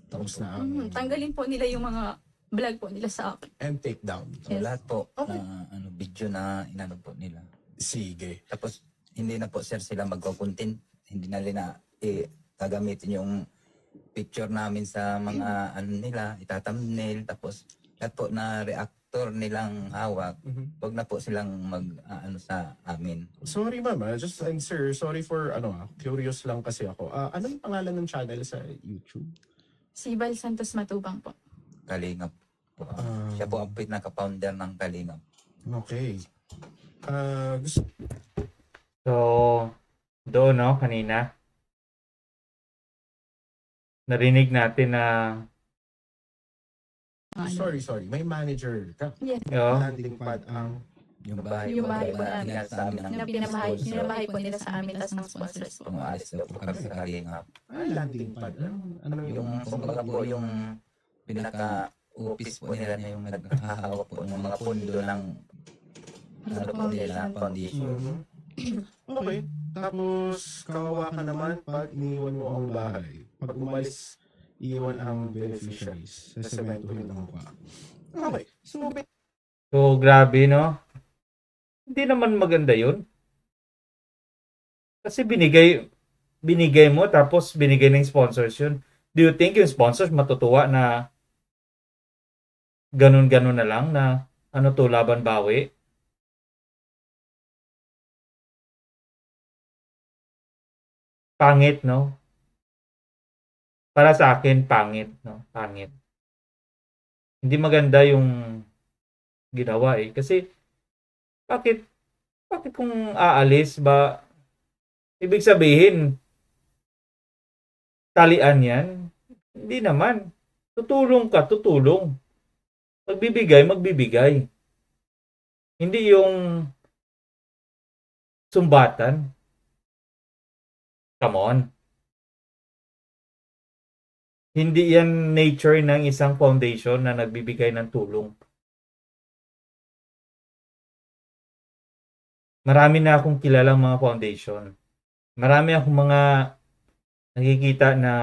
C: Tapos na ang...
D: Tanggalin po nila yung mga vlog po nila sa akin.
C: And take down.
E: So,
D: Yes.
E: lahat po,
C: Okay.
E: na video na inano po nila.
C: Sige.
E: Tapos, hindi na po sir sila magko-content. Hindi na nila gagamitin yung picture namin sa mga ano nila, itathumbnail. Tapos, lahat po na reactor nilang hawak, wag na po silang ano sa amin.
C: Sorry ma'am, and sir, sorry for curious lang kasi ako. Ano yung pangalan ng channel sa YouTube?
D: Si Val Santos Matubang po.
E: Kalingap po.
C: Ah.
E: Siya po ang pinaka-founder ng Kalingap.
C: Okay.
A: so doon no kanina narinig natin na
C: Sorry. May manager ka.
D: Yes.
A: oh,
C: Landing pad ang
E: Yung bahay
D: Yung
E: po,
D: bahay
E: diba,
D: po namin.
E: pinasa sa amin ng
D: Na pinamahay po nila sa amin tas ng sponsors po.
E: Umalis daw po kami sa Kalingap.
C: Landing pad. Ano
E: Yung, kumbaga po, yung pinaka-office po nila na yung naghahawak po ng mga pondo ng ano po nila, foundation.
C: Okay. Tapos, kawawa ka naman pag iniwan mo ang bahay. Pag umalis, iwan ang beneficiaries. Sesementohin ang mukha. Okay.
A: So, grabe, no? Hindi naman maganda yun. Kasi binigay mo, tapos binigay ng sponsors yun. Do you think yung sponsors matutuwa na ganun-ganun na lang na ano to, laban bawi? Pangit, no? Para sa akin, pangit, no? Pangit. Hindi maganda yung ginawa eh. Kasi, bakit kung aalis ba, ibig sabihin, talian yan? Hindi naman. Tutulong ka, tutulong. Magbibigay. Hindi yung sumbatan. Come on. Hindi yan nature ng isang foundation na nagbibigay ng tulong. Marami na akong kilalang mga foundation. Marami akong mga nakikita na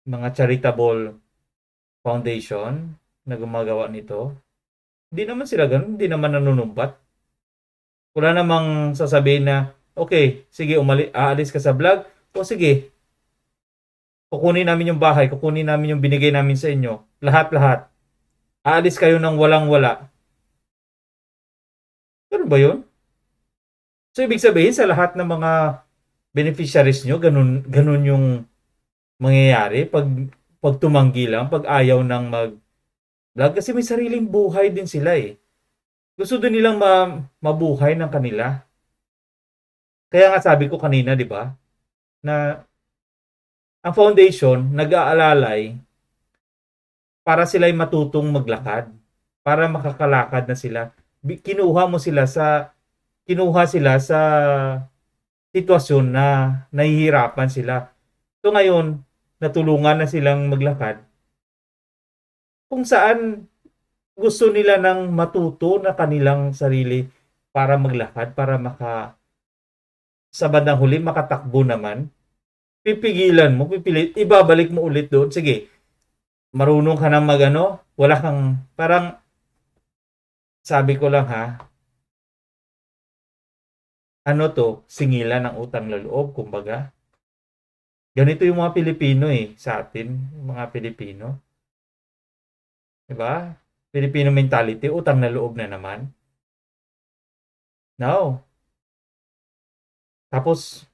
A: mga charitable foundation na gumagawa nito. Hindi naman sila ganun. Hindi naman nanunumbat. Wala namang sasabihin na, okay, sige, aalis ka sa vlog. O sige, kukunin namin yung bahay, kukunin namin yung binigay namin sa inyo. Lahat-lahat. Aalis kayo ng walang-wala. Ganun ba yun? So, ibig sabihin sa lahat ng mga beneficiaries nyo, ganun yung mangyayari pag tumanggi lang, pag ayaw ng mag-vlog. Kasi may sariling buhay din sila eh. Gusto din nilang mabuhay ng kanila. Kaya nga sabi ko kanina, di ba, na ang foundation nag-aalalay para sila'y matutong maglakad, para makakalakad na sila. Kinuha sila sa sitwasyon na nahihirapan sila. So ngayon, natulungan na silang maglakad. Kung saan gusto nila ng matuto na kanilang sarili para maglakad, para sa bandang huli makatakbo naman. Pipigilan mo, ibabalik mo ulit doon. Sige, marunong ka na wala kang, parang, sabi ko lang ha, singilan ng utang na loob, kumbaga. Ganito yung mga Pilipino sa atin, yung mga Pilipino. Diba? Filipino mentality, utang na loob na naman. No. Tapos,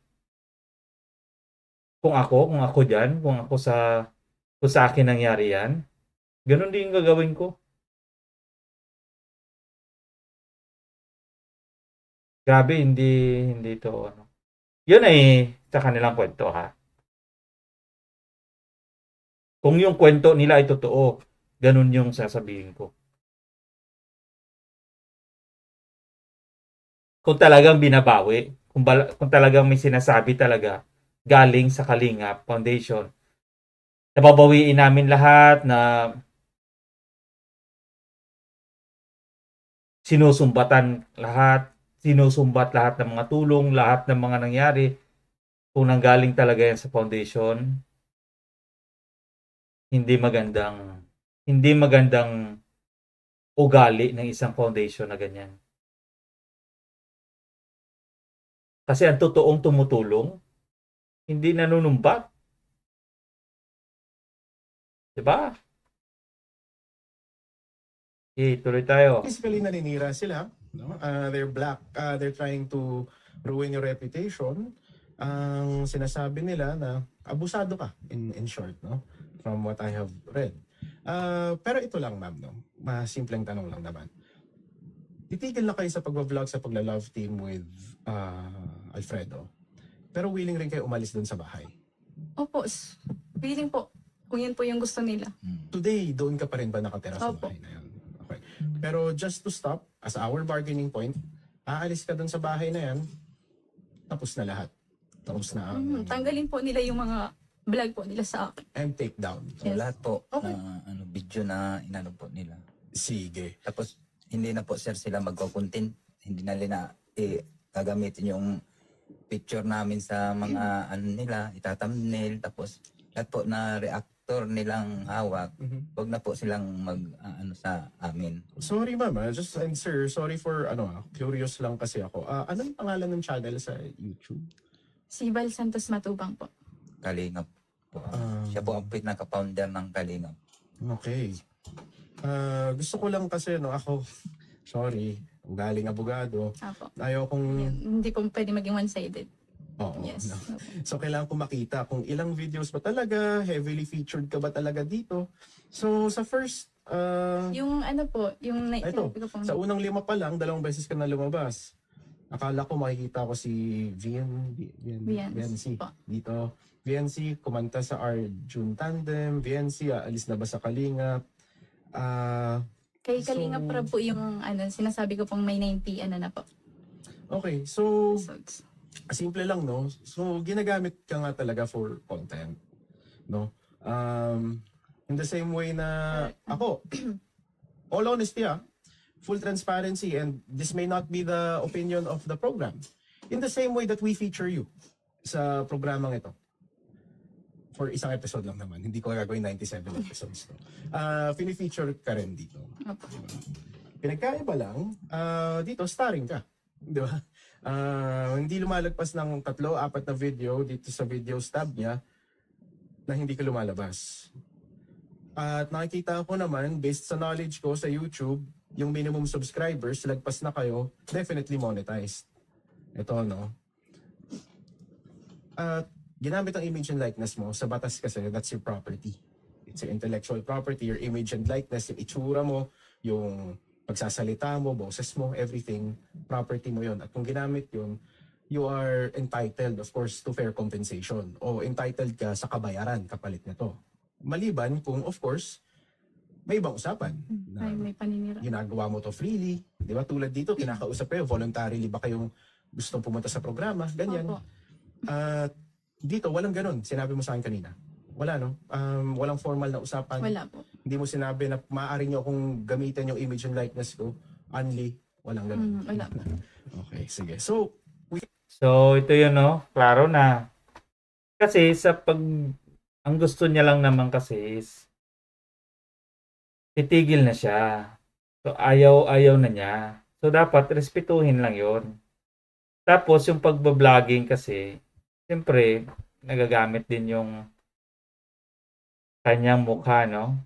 A: kung ako dyan, kung sa akin nangyari yan, ganun din yung gagawin ko. Grabe, hindi to, Yun ay sa kanilang kwento ha. Kung yung kwento nila ay totoo, ganun yung sasabihin ko. Kung talagang binabawi, kung talagang may sinasabi talaga galing sa Kalingap Foundation, nababawiin namin lahat na sinusumbat lahat ng mga tulong, lahat ng mga nangyari, kung nanggaling talaga yan sa foundation, hindi magandang ugali ng isang foundation na ganyan. Kasi ang totoong tumutulong, hindi nanunumbat. Diba? Okay, tuloy tayo.
C: Basically, naninira sila. No? They're black. They're trying to ruin your reputation. Ang sinasabi nila na abusado ka, in short, no? From what I have read. Pero ito lang, ma'am, no? Simpleng tanong lang naman. Titigil na kayo sa pag-vlog sa pagla-love team with Alfredo. Pero willing rin kayo umalis dun sa bahay.
D: Opo, willing po. Kung yun po yung gusto nila.
C: Today, doon ka pa rin ba nakatira sa
D: Opo.
C: bahay na yun? Okay. Pero just to stop, as our bargaining point, aalis ka dun sa bahay na yan, tapos na lahat. Tapos na ang
D: Tanggalin po nila yung mga vlog po nila sa akin.
C: and take down.
E: So,
D: Yes.
E: lahat po
C: Okay.
E: na video na inano po nila.
C: Sige.
E: Tapos hindi na po sir sila magko-content, hindi na nila gagamitin yung picture namin sa mga ano nila, ita-thumbnail, tapos lahat po na reactor nilang hawak, wag na po silang mag ano sa amin.
C: Sorry ma'am, just and sir, sorry for curious lang kasi ako. Anong pangalan ng channel sa YouTube?
D: Si Val Santos Matubang po.
E: Kalingap po.
C: Ah.
E: Siya po ang pinaka-founder ng Kalingap.
C: Okay. Gusto ko lang kasi ako, sorry, galing abogado.
D: Apo.
C: Ayaw kong
D: Hindi po pwede maging one-sided.
C: oo.
D: Yes.
C: No.
D: Opo.
C: So kailangan ko makita kung ilang videos ba talaga, heavily featured ka ba talaga dito. So sa first
D: Yung ano po, yung
C: Ito,
D: sinabi ko po,
C: sa unang 5 pa lang, 2 beses ka na lumabas. Akala ko makikita ko si VNC
D: po.
C: dito. VNC, kumanta sa Arjun Tandem. VNC, alis na ba sa Kalinga?
D: Kay
C: so-
D: Kalinga Prab po yung sinasabi ko pong may 90 na po.
C: Okay, so
D: episodes.
C: simple lang, no? So ginagamit ka nga talaga for content, no? In the same way na ako, all honesty, full transparency, and this may not be the opinion of the program. In the same way that we feature you sa programang ito. For isang episode lang naman. Hindi ko gagawin 97 episodes. No? Fini-feature ka rin dito.
D: Opo.
C: Pinagkaiba lang, dito starring ka. Di ba? Hindi lumalagpas ng 3-4 na video dito sa video stub niya na hindi ka lumalabas. At nakikita ko naman, based sa knowledge ko sa YouTube, yung minimum subscribers, lagpas na kayo, definitely monetized. Ito, no? At ginamit ang image and likeness mo, sa batas kasi, that's your property. It's your intellectual property, your image and likeness, yung itsura mo, yung pagsasalita mo, boses mo, everything, property mo yon. At kung ginamit yun, you are entitled, of course, to fair compensation. O entitled ka sa kabayaran kapalit nito. Maliban kung, of course, may ibang usapan. Na
D: Ay, may paninira.
C: ginagawa mo to freely. Di ba? Tulad dito, kinakausap kayo, voluntarily ba kayong gustong pumunta sa programa? Ganyan.
D: Opo.
C: At dito, walang ganun. Sinabi mo sa akin kanina. Wala, no? Walang formal na usapan.
D: Wala po.
C: Hindi mo sinabi na maaari nyo akong gamitin yung image and likeness ko. Only. Walang ganun.
D: Wala po.
C: Okay, sige. So,
A: So, ito yun, no? Klaro na. Kasi ang gusto niya lang naman kasi is titigil na siya. So, ayaw na niya. So, dapat respetuhin lang yon. Tapos, yung pagbabloging kasi, siyempre, nagagamit din yung kanyang mukha, no?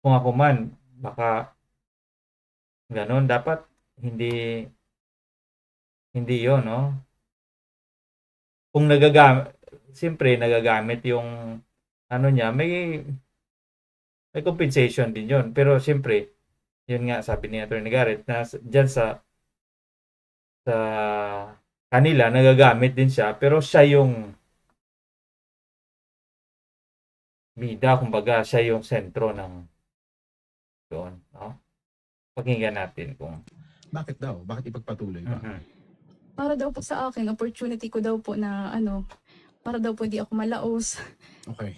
A: Kung ako man, baka ganun. Dapat, hindi yon, no? Kung siyempre, nagagamit yung niya, may compensation din yon. Pero siyempre, yun nga sabi ni Attorney Garrett na dyan sa kanila nagagamit din siya, pero siya yung bida, kumbaga siya yung sentro ng doon, no? Pakinggan natin kung
C: bakit daw? Bakit ipagpatuloy ba?
D: Para daw po sa akin, opportunity ko daw po na para daw po di ako malaos.
C: Okay.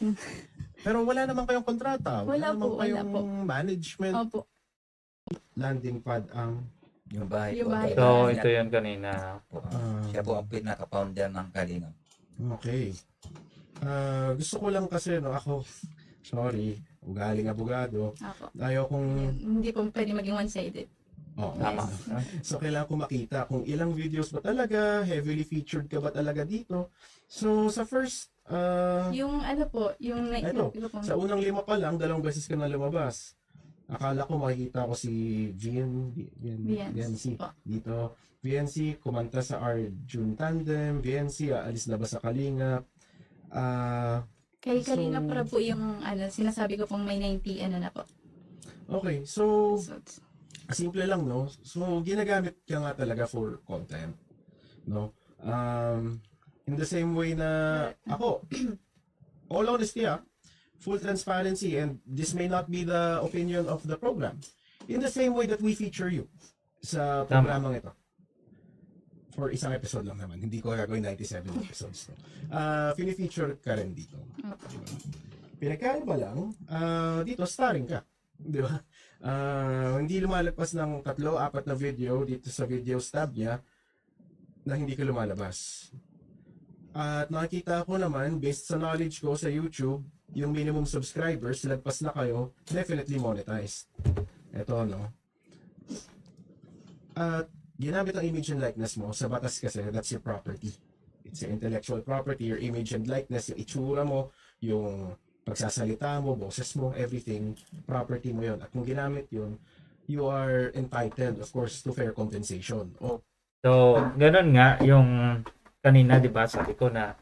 C: Pero wala naman kayong kontrata.
D: Wala
C: naman
D: po, wala
C: kayong
D: po.
C: management.
D: Opo.
C: Landing pad ang
E: Yung bahay
D: Yung
E: po.
D: bahay.
A: so ito yun kanina.
E: Siya po ang pinaka-founder ng Kalingap.
C: okay. Gusto ko lang kasi ako, sorry, galing abogado.
D: Opo.
C: Ayaw kong
D: Hindi po pwede maging one-sided.
A: Tama.
C: So kailangan ko makita kung ilang videos ba talaga, heavily featured ka ba talaga dito. So sa first
D: Yung po, yung
C: Ito,
D: sinabi ko po,
C: sa unang 5 pa lang, 2 beses ka na lumabas. Akala ko makikita ko si VNC
D: po.
C: dito. VNC, kumanta sa Arjun Tandem. VNC, alis na ba sa Kalinga?
D: Kay
C: so-
D: Kalinga Prab po yung sinasabi ko pong may 90 na po.
C: Okay, so
D: episodes.
C: simple lang, no? So ginagamit ka nga talaga for content, no? In the same way na ako, all honesty, full transparency, and this may not be the opinion of the program. In the same way that we feature you sa
A: Tama.
C: programang ito. For isang episode lang naman. Hindi ko gagawin 97 episodes. No? Fini-feature ka rin dito. Diba? Pinagkaiba lang, dito starring ka. Di ba? Hindi lumalagpas ng 3-4 na video dito sa video stub niya na hindi ka lumalabas. At nakikita ko naman, based sa knowledge ko sa YouTube, yung minimum subscribers, lagpas na kayo, definitely monetized. Ito, no? At ginamit ang image and likeness mo, sa batas kasi, that's your property. It's your intellectual property, your image and likeness, yung itsura mo, yung pagsasalita mo, boses mo, everything, property mo yun. At kung ginamit yun, you are entitled, of course, to fair compensation. O,
A: So, ganun nga yung kanina, 'di ba? Sabi ko na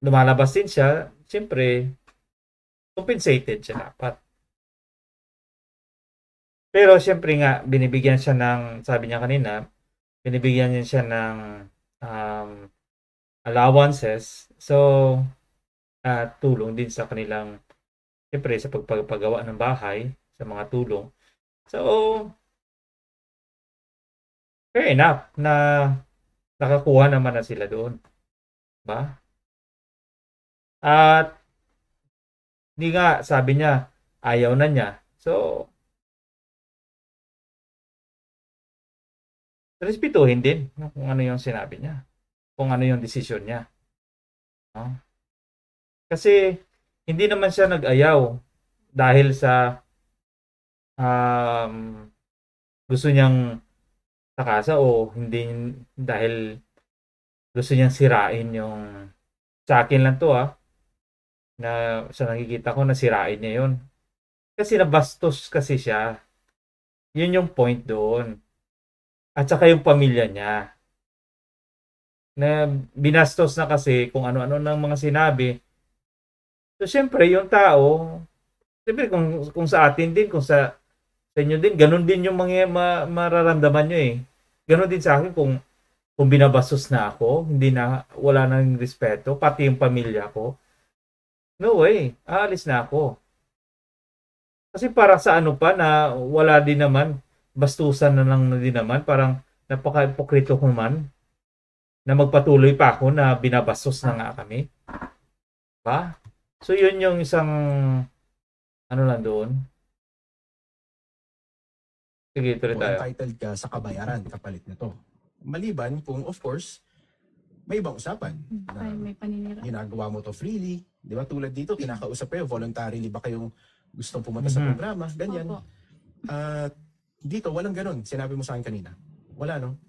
A: lumalabas din siya, siyempre compensated siya dapat. Pero siyempre nga binibigyan siya ng, sabi niya kanina, binibigyan niya siya ng allowances. So, tulong din sa kanilang, siyempre sa pagpagawa ng bahay, sa mga tulong. So, fair enough na nakakuha naman na sila doon. Ba? At hindi nga, sabi niya, ayaw na niya. So, respetuhin din kung ano yung sinabi niya. Kung ano yung desisyon niya. No? Kasi, hindi naman siya nag-ayaw dahil sa gusto niyang takasa o hindi dahil gusto niyang sirain yung, sa akin lang to na sa nakikita ko na sirain niya yun. Kasi nabastos kasi siya. Yun yung point doon. At saka yung pamilya niya. Na binastos na kasi kung ano-ano ng mga sinabi. So syempre yung tao, syempre kung sa atin din, kung sa inyo din, ganun din yung mga mararamdaman nyo eh. Ganun din sa akin kung binabastos na ako, wala nang respeto, pati yung pamilya ko. No way, aalis na ako. Kasi para sa ano pa na wala din naman, bastusan na lang din naman, parang napaka-ipokrito ko man na magpatuloy pa ako na binabastos na nga kami. Ba? So yun yung isang ano lang doon. Sige, tuloy tayo.
C: entitled ka sa kabayaran kapalit nito. Maliban kung, of course, may ibang usapan.
D: Ay,
C: Na
D: may paninira.
C: ginagawa mo to freely. Di ba? Tulad dito, kinakausap kayo, voluntarily ba kayong gustong pumunta sa
A: Mhm.
C: programa? Ganyan.
D: Opo.
C: At dito, walang ganun. Sinabi mo sa akin kanina. Wala, no?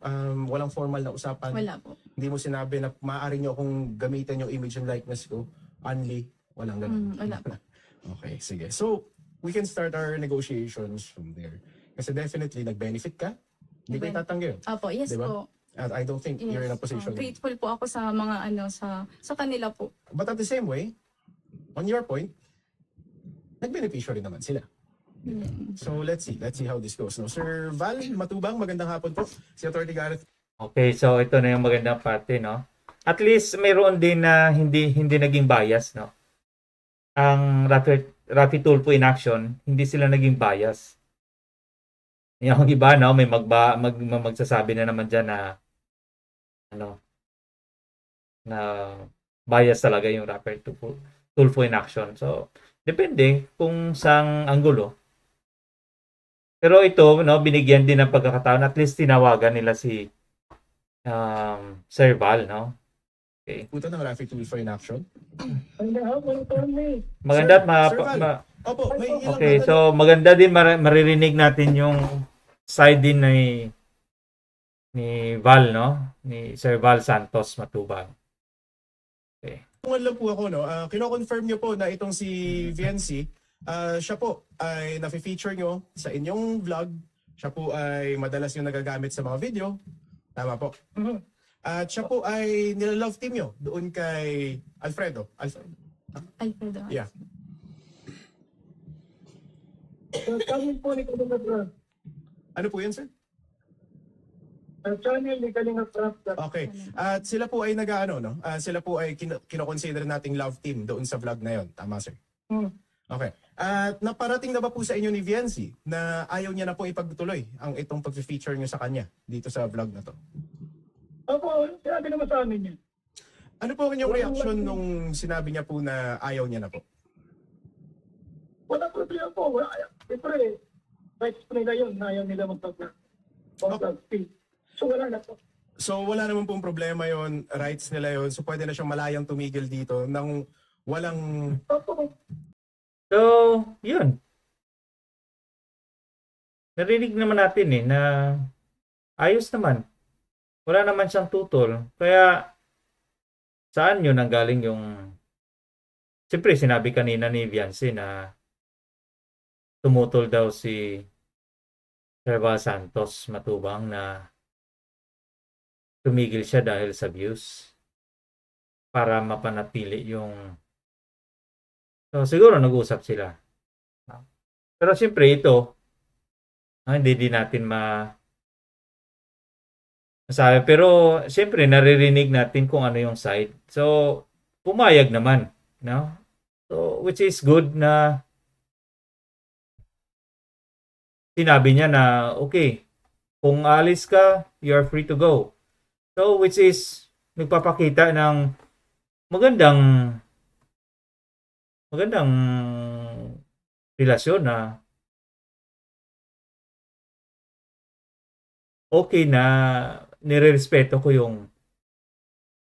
C: Walang formal na usapan.
D: Wala po.
C: Hindi mo sinabi na maaari nyo akong gamitan yung image and likeness ko. Only. Walang ganun.
D: Wala po.
C: Okay, sige. So, we can start our negotiations from there. Kasi definitely, nag-benefit ka. Hindi ko itatanggi yun.
D: Opo, yes
C: Diba?
D: po.
C: At I don't think you're in a
D: Yes.
C: position.
D: Grateful po ako sa mga sa kanila po.
C: But at the same way, on your point, nag-beneficio rin naman sila. So, let's see how this goes. No? Sir Val Matubang, magandang hapon po. Si Atty. Gareth.
A: Okay, so ito na yung magandang parte, no? At least mayroon din na hindi naging bias, no? Ang Rafi Tulfo in action, hindi sila naging bias. Yung iba, no, may magsasabi na naman diyan na na bias talaga yung Rafi Tulfo in action. So, depende kung saang anggulo. Pero ito, no, binigyan din ng pagkakataon, at least tinawagan nila si Sir Val, no? Okay.
C: Punta ng Rafi Tulfo in action.
A: Maganda
C: Sir Val. Opo, may ilang
A: okay, so maganda din maririnig natin yung side din ni Val, no? Ni Sir Val Santos Matubang.
C: Tungan lang po ako, no? Kino-confirm nyo po na itong si VNC, siya po ay nafe-feature nyo sa inyong vlog. Siya po ay madalas yung nagagamit sa mga video. Tama po. At siya po ay nila-love team nyo doon kay Alfredo.
D: Alfredo.
C: Yeah. Ano po yun, sir? Okay. At sila po ay sila po ay kino-consider nating love team doon sa vlog na yon. Tama, sir? Okay. At naparating na ba po sa inyo ni Viency na ayaw niya na pong ipagtuloy ang itong pag-feature niyo sa kanya dito sa vlog na to?
F: Opo, sinabi naman sa amin yun.
C: Ano po ang inyong reaction nung sinabi niya po na ayaw niya na po?
F: Wala problema po. Wala. Siyempre, rights po nila yun na ayaw nila mag-vlog. So wala na po.
C: So wala naman pong problema yon, rights nila yon. So pwede na siyang malayang tumigil dito nang walang...
F: Opo,
A: So, yun. Narinig naman natin na ayos naman. Wala naman siyang tutol. Kaya, saan yun nanggaling yung... Siyempre, sinabi kanina ni Viancy na tumutol daw si Serval Santos Matubang na tumigil siya dahil sa views para mapanatili yung... So, siguro nag-usap sila. Pero siyempre ito, hindi din natin masabi. Pero siyempre naririnig natin kung ano yung side. So, pumayag naman. No? So, which is good na sinabi niya na, okay, kung alis ka, you're free to go. So, which is nagpapakita ng magandang relasyon na okay na nirerespeto ko yung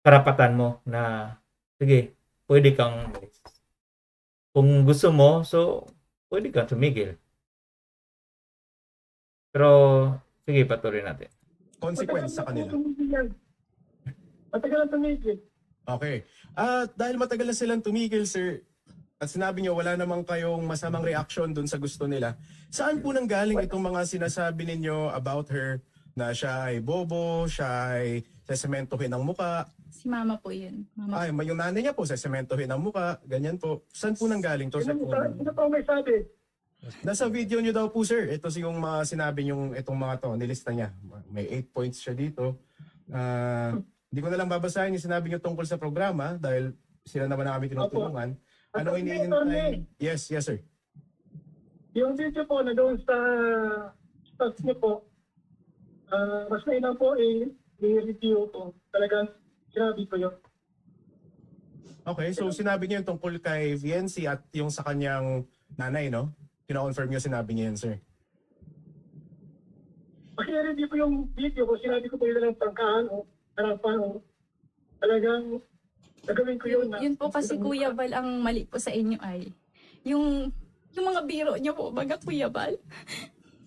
A: karapatan mo na sige, pwede kang kung gusto mo, so pwede kang tumigil. Pero sige, patuloy natin.
C: consequence sa kanila.
F: Matagal na tumigil.
C: Okay. At dahil matagal na silang tumigil, sir, at sinabi niyo wala namang kayong masamang reaction dun sa gusto nila, saan po nang galing itong mga sinasabi ninyo about her na siya ay bobo, siya ay sesementohin ang muka?
D: Si mama po yun. Mama
C: Ay, yung nanay niya po, sesementohin ang muka, ganyan po. Saan po nang galing to, sir?
F: Sino pa may sabi?
C: Nasa video niyo daw po, sir. Ito yung mga sinabi niyong itong mga to, nilista niya. May 8 points siya dito. Hindi ko na lang babasahin yung sinabi niyo tungkol sa programa dahil sila naman na kami tinutulungan. Anong iniintay? Yes, sir.
F: Yung video po na doon sa stats niyo po, mas mainam po i-review ko. Talagang sinabi ko yun.
C: Okay, so sinabi niyo yung tungkol kay Viency at yung sa kanyang nanay, no? Kina-confirm niyo sinabi niya yan, sir.
F: Kasi i-review ko yung video ko, sinabi ko po yun lang tangkahan o harapan o talagang nagawin ko yun.
D: Yun po kasi Kuya Bal, ang mali po sa inyo ay yung mga biro niyo po, baga Kuya Bal.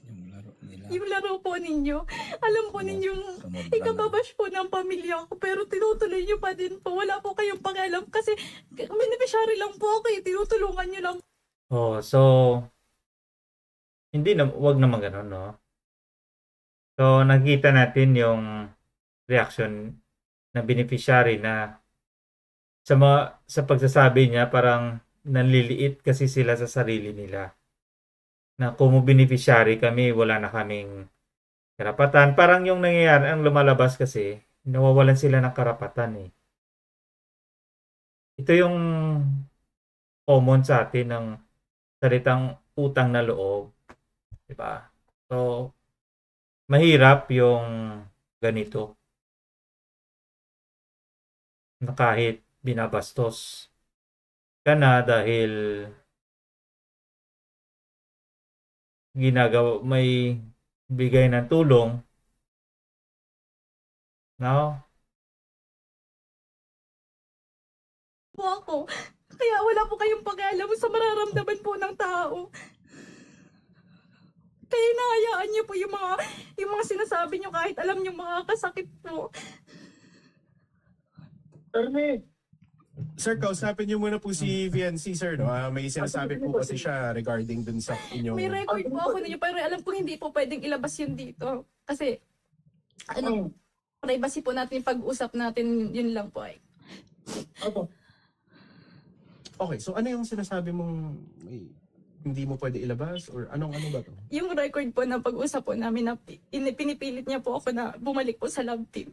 E: Yung laro nila.
D: Yung laro po ninyo. Alam po ninyong ikababash po ng pamilya ko pero tinutuloy niyo pa din po. Wala po kayong pakialam kasi beneficiary lang po ako eh. Tinutulungan niyo lang.
A: Oh, so hindi na wag naman ganoon, no. So nakita natin yung reaction ng beneficiary na sa pagsasabi niya parang nanliliit kasi sila sa sarili nila. Na kung beneficiary kami, wala na kaming karapatan. Parang yung nangyayari, ang lumalabas kasi, nawawalan sila ng karapatan eh. Ito yung common sa atin ng salitang utang na loob. Diba? So, mahirap yung ganito. Na kahit binabastos ka na dahil may bigay ng tulong, no?
D: Po ako. Kaya wala po kayong pakialam sa mararamdaman po ng tao. Kaya nahayaan niyo po yung mga sinasabi niyo kahit alam niyo makakasakit po.
F: Ernie,
C: Sir, kausapin niyo muna po si Viency, sir, no? May sinasabi po kasi siya regarding dun sa inyong...
D: May record po ako ninyo pero alam kong hindi po pwedeng ilabas yun dito. Kasi, privacy po natin, pag-usap natin, yun lang po ay.
F: Opo.
C: Okay, so ano yung sinasabi mong hindi mo pwede ilabas? Or ano ba to?
D: Yung record po na pag-usap po namin na pinipilit niya po ako na bumalik po sa love team.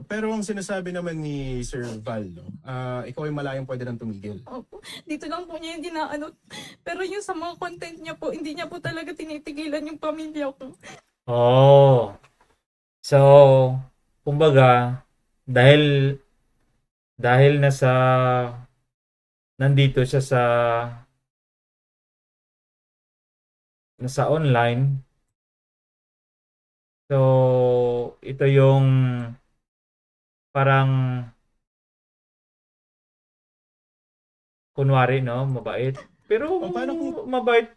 C: Pero ang sinasabi naman ni Sir Val, no, ikaw ay malayang pwede nang tumigil.
D: Opo. Dito lang po niya hindi na ano. Pero yung sa mga content niya po, hindi niya po talaga tinitigilan yung pamilya ko.
A: Oh. So, kumbaga, dahil nandito siya nasa online. So, ito yung parang kunwari, no, mabait. Pero
C: O, paano kung-
A: mabait,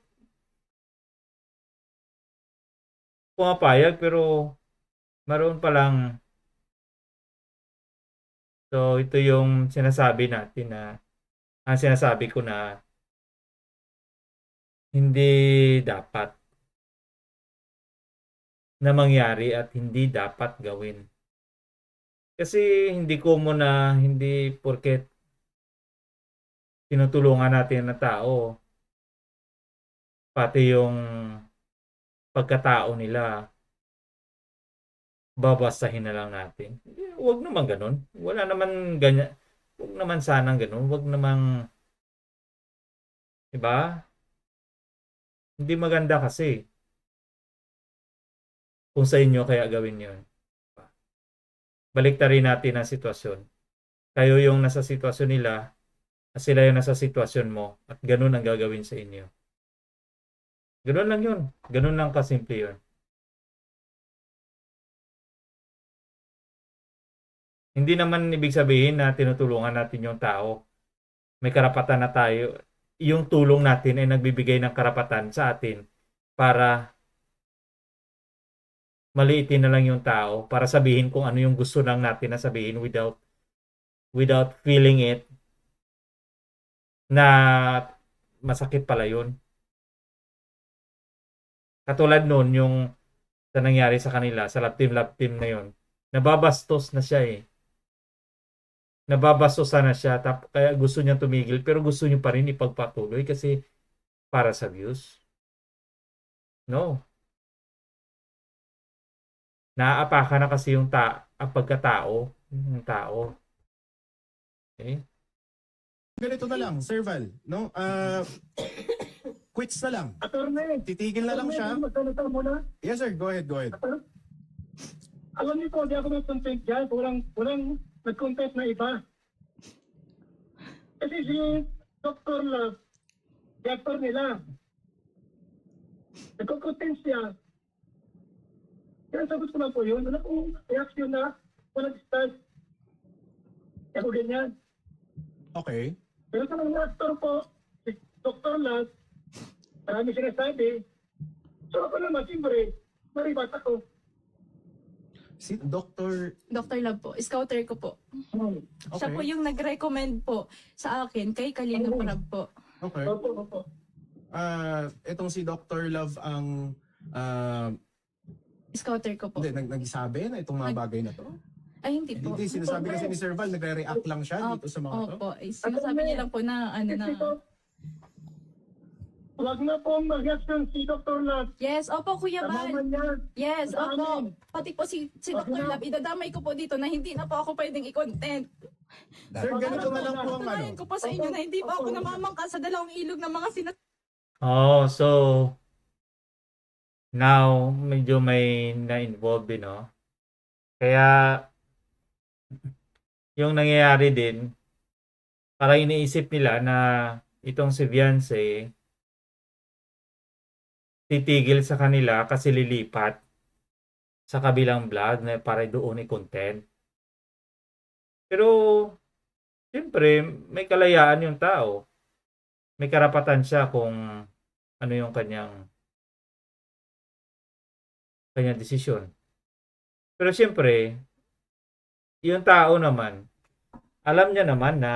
A: pumapayag, pero maroon pa lang. So, ito yung sinasabi natin sinasabi ko na hindi dapat na mangyari at hindi dapat gawin. Kasi hindi porket tinutulungan natin na tao, pati yung pagkatao nila, babasahin na lang natin. Huwag naman ganun. Wala naman ganyan. Huwag naman sanang ganun. Huwag namang, diba? Hindi maganda kasi kung sa inyo kaya gawin yun. Baliktarin natin ang sitwasyon. Kayo yung nasa sitwasyon nila, at sila yung nasa sitwasyon mo, at ganun ang gagawin sa inyo. Ganun lang yun. Ganun lang kasimple yun. Hindi naman ibig sabihin na tinutulungan natin yung tao. May karapatan na tayo. Yung tulong natin ay nagbibigay ng karapatan sa atin para maliitin na lang yung tao, para sabihin kung ano yung gusto lang natin na sabihin without feeling it na masakit pala yun. Katulad nun, yung sa nangyari sa kanila, sa love team na yun, nababastos na siya eh. Nababastosan na siya, kaya gusto niya tumigil, pero gusto niya pa rin ipagpatuloy kasi para sa views. No. Naaapakan na kasi yung ang pagkatao ng tao. Okay?
C: Ganito na lang, Sir Val, no? Quits na lang.
F: Attorney,
C: Titigil na lang siya.
F: magsalita muna.
C: Yes, sir. Go ahead.
F: Alam niyo po, di ako nag-content dyan. Walang nag-content na iba. Kasi si Dr. Love, doctor nila. Nagko-content siya. Kaya sagot ko lang po yun. Wala pong reaction na walang start. Kaya ko ganyan.
C: Okay.
F: Pero sa mga actor po, si Dr. Love, marami sinasabi. So ako naman, siyempre, maribat ako.
C: Si Dr.
D: Dr. Love po, scouter ko po. Siya po
C: Okay.
D: yung nag-recommend po sa akin kay Kalinga Prab po.
C: Okay.
F: Opo.
C: Itong si Dr. Love ang
D: Scouter ko po.
C: hindi, nagsabi na itong mga bagay na to.
D: Ay, hindi po.
C: Hindi, sinasabi kasi ni Sir Val, nagre-react lang siya dito sa mga to.
D: Opo. Sinasabi niya lang po na ano na.
F: Kasi po, huwag na pong mag-reaction si Dr. Love.
D: Yes, opo Kuya
F: Tama
D: Val.
F: man yan.
D: Yes,
F: Sa
D: opo.
F: amin.
D: Pati po si Dr. Love, idadamay ko po dito na hindi na po ako pwedeng i-content.
C: Sir, ganito na lang po ang ano.
D: Patunayan ko po sa inyo na hindi po ako namamangka sa dalawang ilog ng mga
A: Oh, so now medyo may na-involve din, no? Kaya yung nangyayari din, parang iniisip nila na itong si Beyonce titigil sa kanila kasi lilipat sa kabilang vlog na para doon i-content. Pero, siyempre, may kalayaan yung tao. May karapatan siya kung ano yung kanyang desisyon. Pero siyempre, yung tao naman, alam niya naman na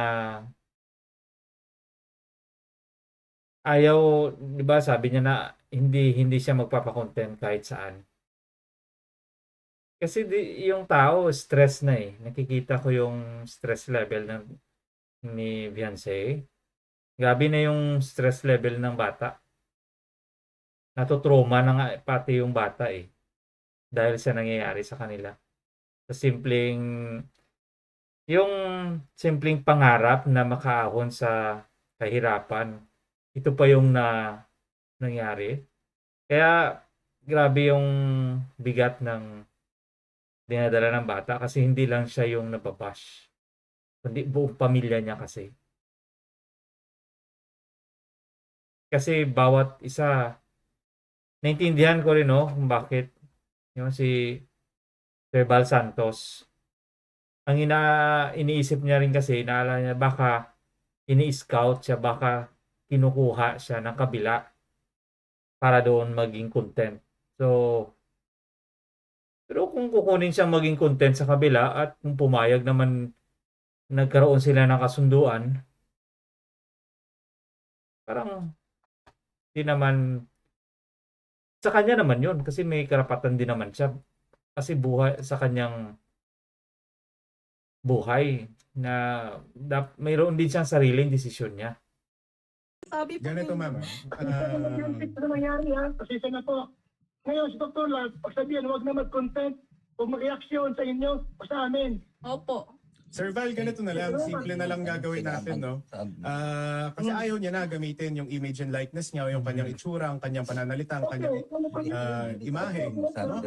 A: ayaw, di ba sabi niya na hindi siya magpapakontent kahit saan. Kasi yung tao stress na eh. Nakikita ko yung stress level ni Beyonce. Grabe na yung stress level ng bata. Natutrauma na nga pati yung bata eh. Dahil sa nangyayari sa kanila. sa yung simpleng pangarap na makaahon sa kahirapan. Ito pa yung nangyari. Kaya grabe yung bigat ng dinadala ng bata kasi hindi lang siya yung nababash, kundi buong pamilya niya kasi. Kasi bawat isa, naintindihan ko rin no, kung bakit yung si Rebal Santos, ang iniisip niya rin kasi, naalala niya baka ini-scout siya, baka kinukuha siya ng kabila para doon maging content. So, pero kung kukunin siyang maging content sa kabila at kung pumayag naman nagkaroon sila ng kasunduan, parang di naman sa kanya naman yun kasi may karapatan din naman siya kasi buhay sa kanyang buhay na mayroon din siyang sariling desisyon niya.
B: Sabi po
C: Ganito, ma'am.
F: Ito na nangyari ha. Pasensya na po. Ngayon si Dr. Lars, pagsabihan, huwag na mag-content, huwag mag-reaksyon sa inyo o sa amin.
B: Opo.
C: Sir Val, ganito na lang. Simple na lang gagawin natin, no? Kasi ayaw niya na gamitin yung image and likeness niya, o yung kanyang itsura, ang kanyang pananalita, ang kanyang imahe, no?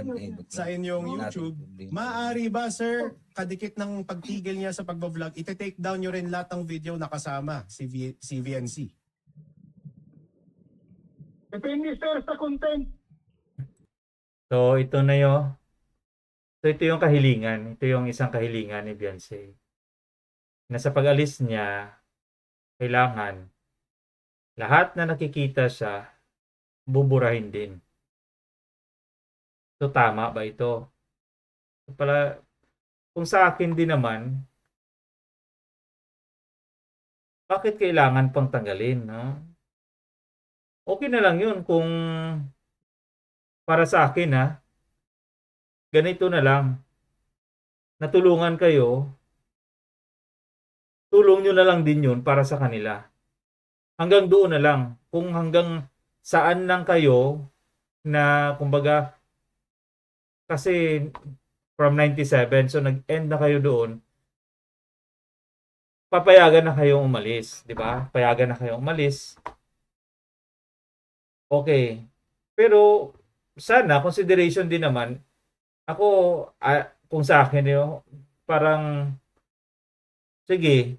C: Sa inyong YouTube. Maaari ba, sir, kadikit ng pagtigil niya sa pagbablog, iti-take down nyo rin lahat ng video na kasama si VNC?
F: Depende sir sa content.
A: So ito yung kahilingan. Ito yung isang kahilingan ni Beyonce. Na sa pag-alis niya, kailangan lahat na nakikita siya, buburahin din. So tama ba ito? So, kung sa akin din naman, bakit kailangan pang tanggalin? No? Okay na lang yun kung para sa akin ganito na lang. Natulungan kayo, tulong nyo na lang din yun para sa kanila. Hanggang doon na lang. Kung hanggang saan lang kayo na kumbaga kasi from 97 so nag-end na kayo doon, papayagan na kayong umalis, di ba? Payagan na kayong umalis. Okay. Pero sana consideration din naman ako kung sa akin parang sige,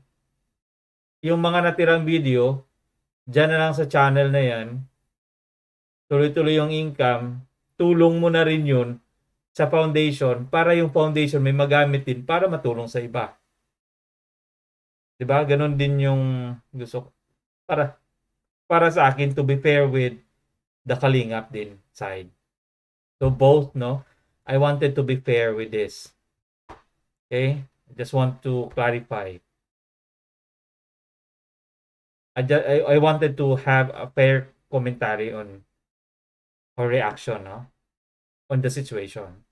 A: yung mga natirang video diyan na lang sa channel na yan, tuloy-tuloy yung income, tulong mo na rin yun sa foundation para yung foundation may magamit din para matulong sa iba. 'Di ba? Ganon din yung gusto para sa akin, to be fair with the Kalingap din side. So both, no? I wanted to be fair with this. Okay? I just want to clarify. I wanted to have a fair commentary on or reaction, no? On the situation.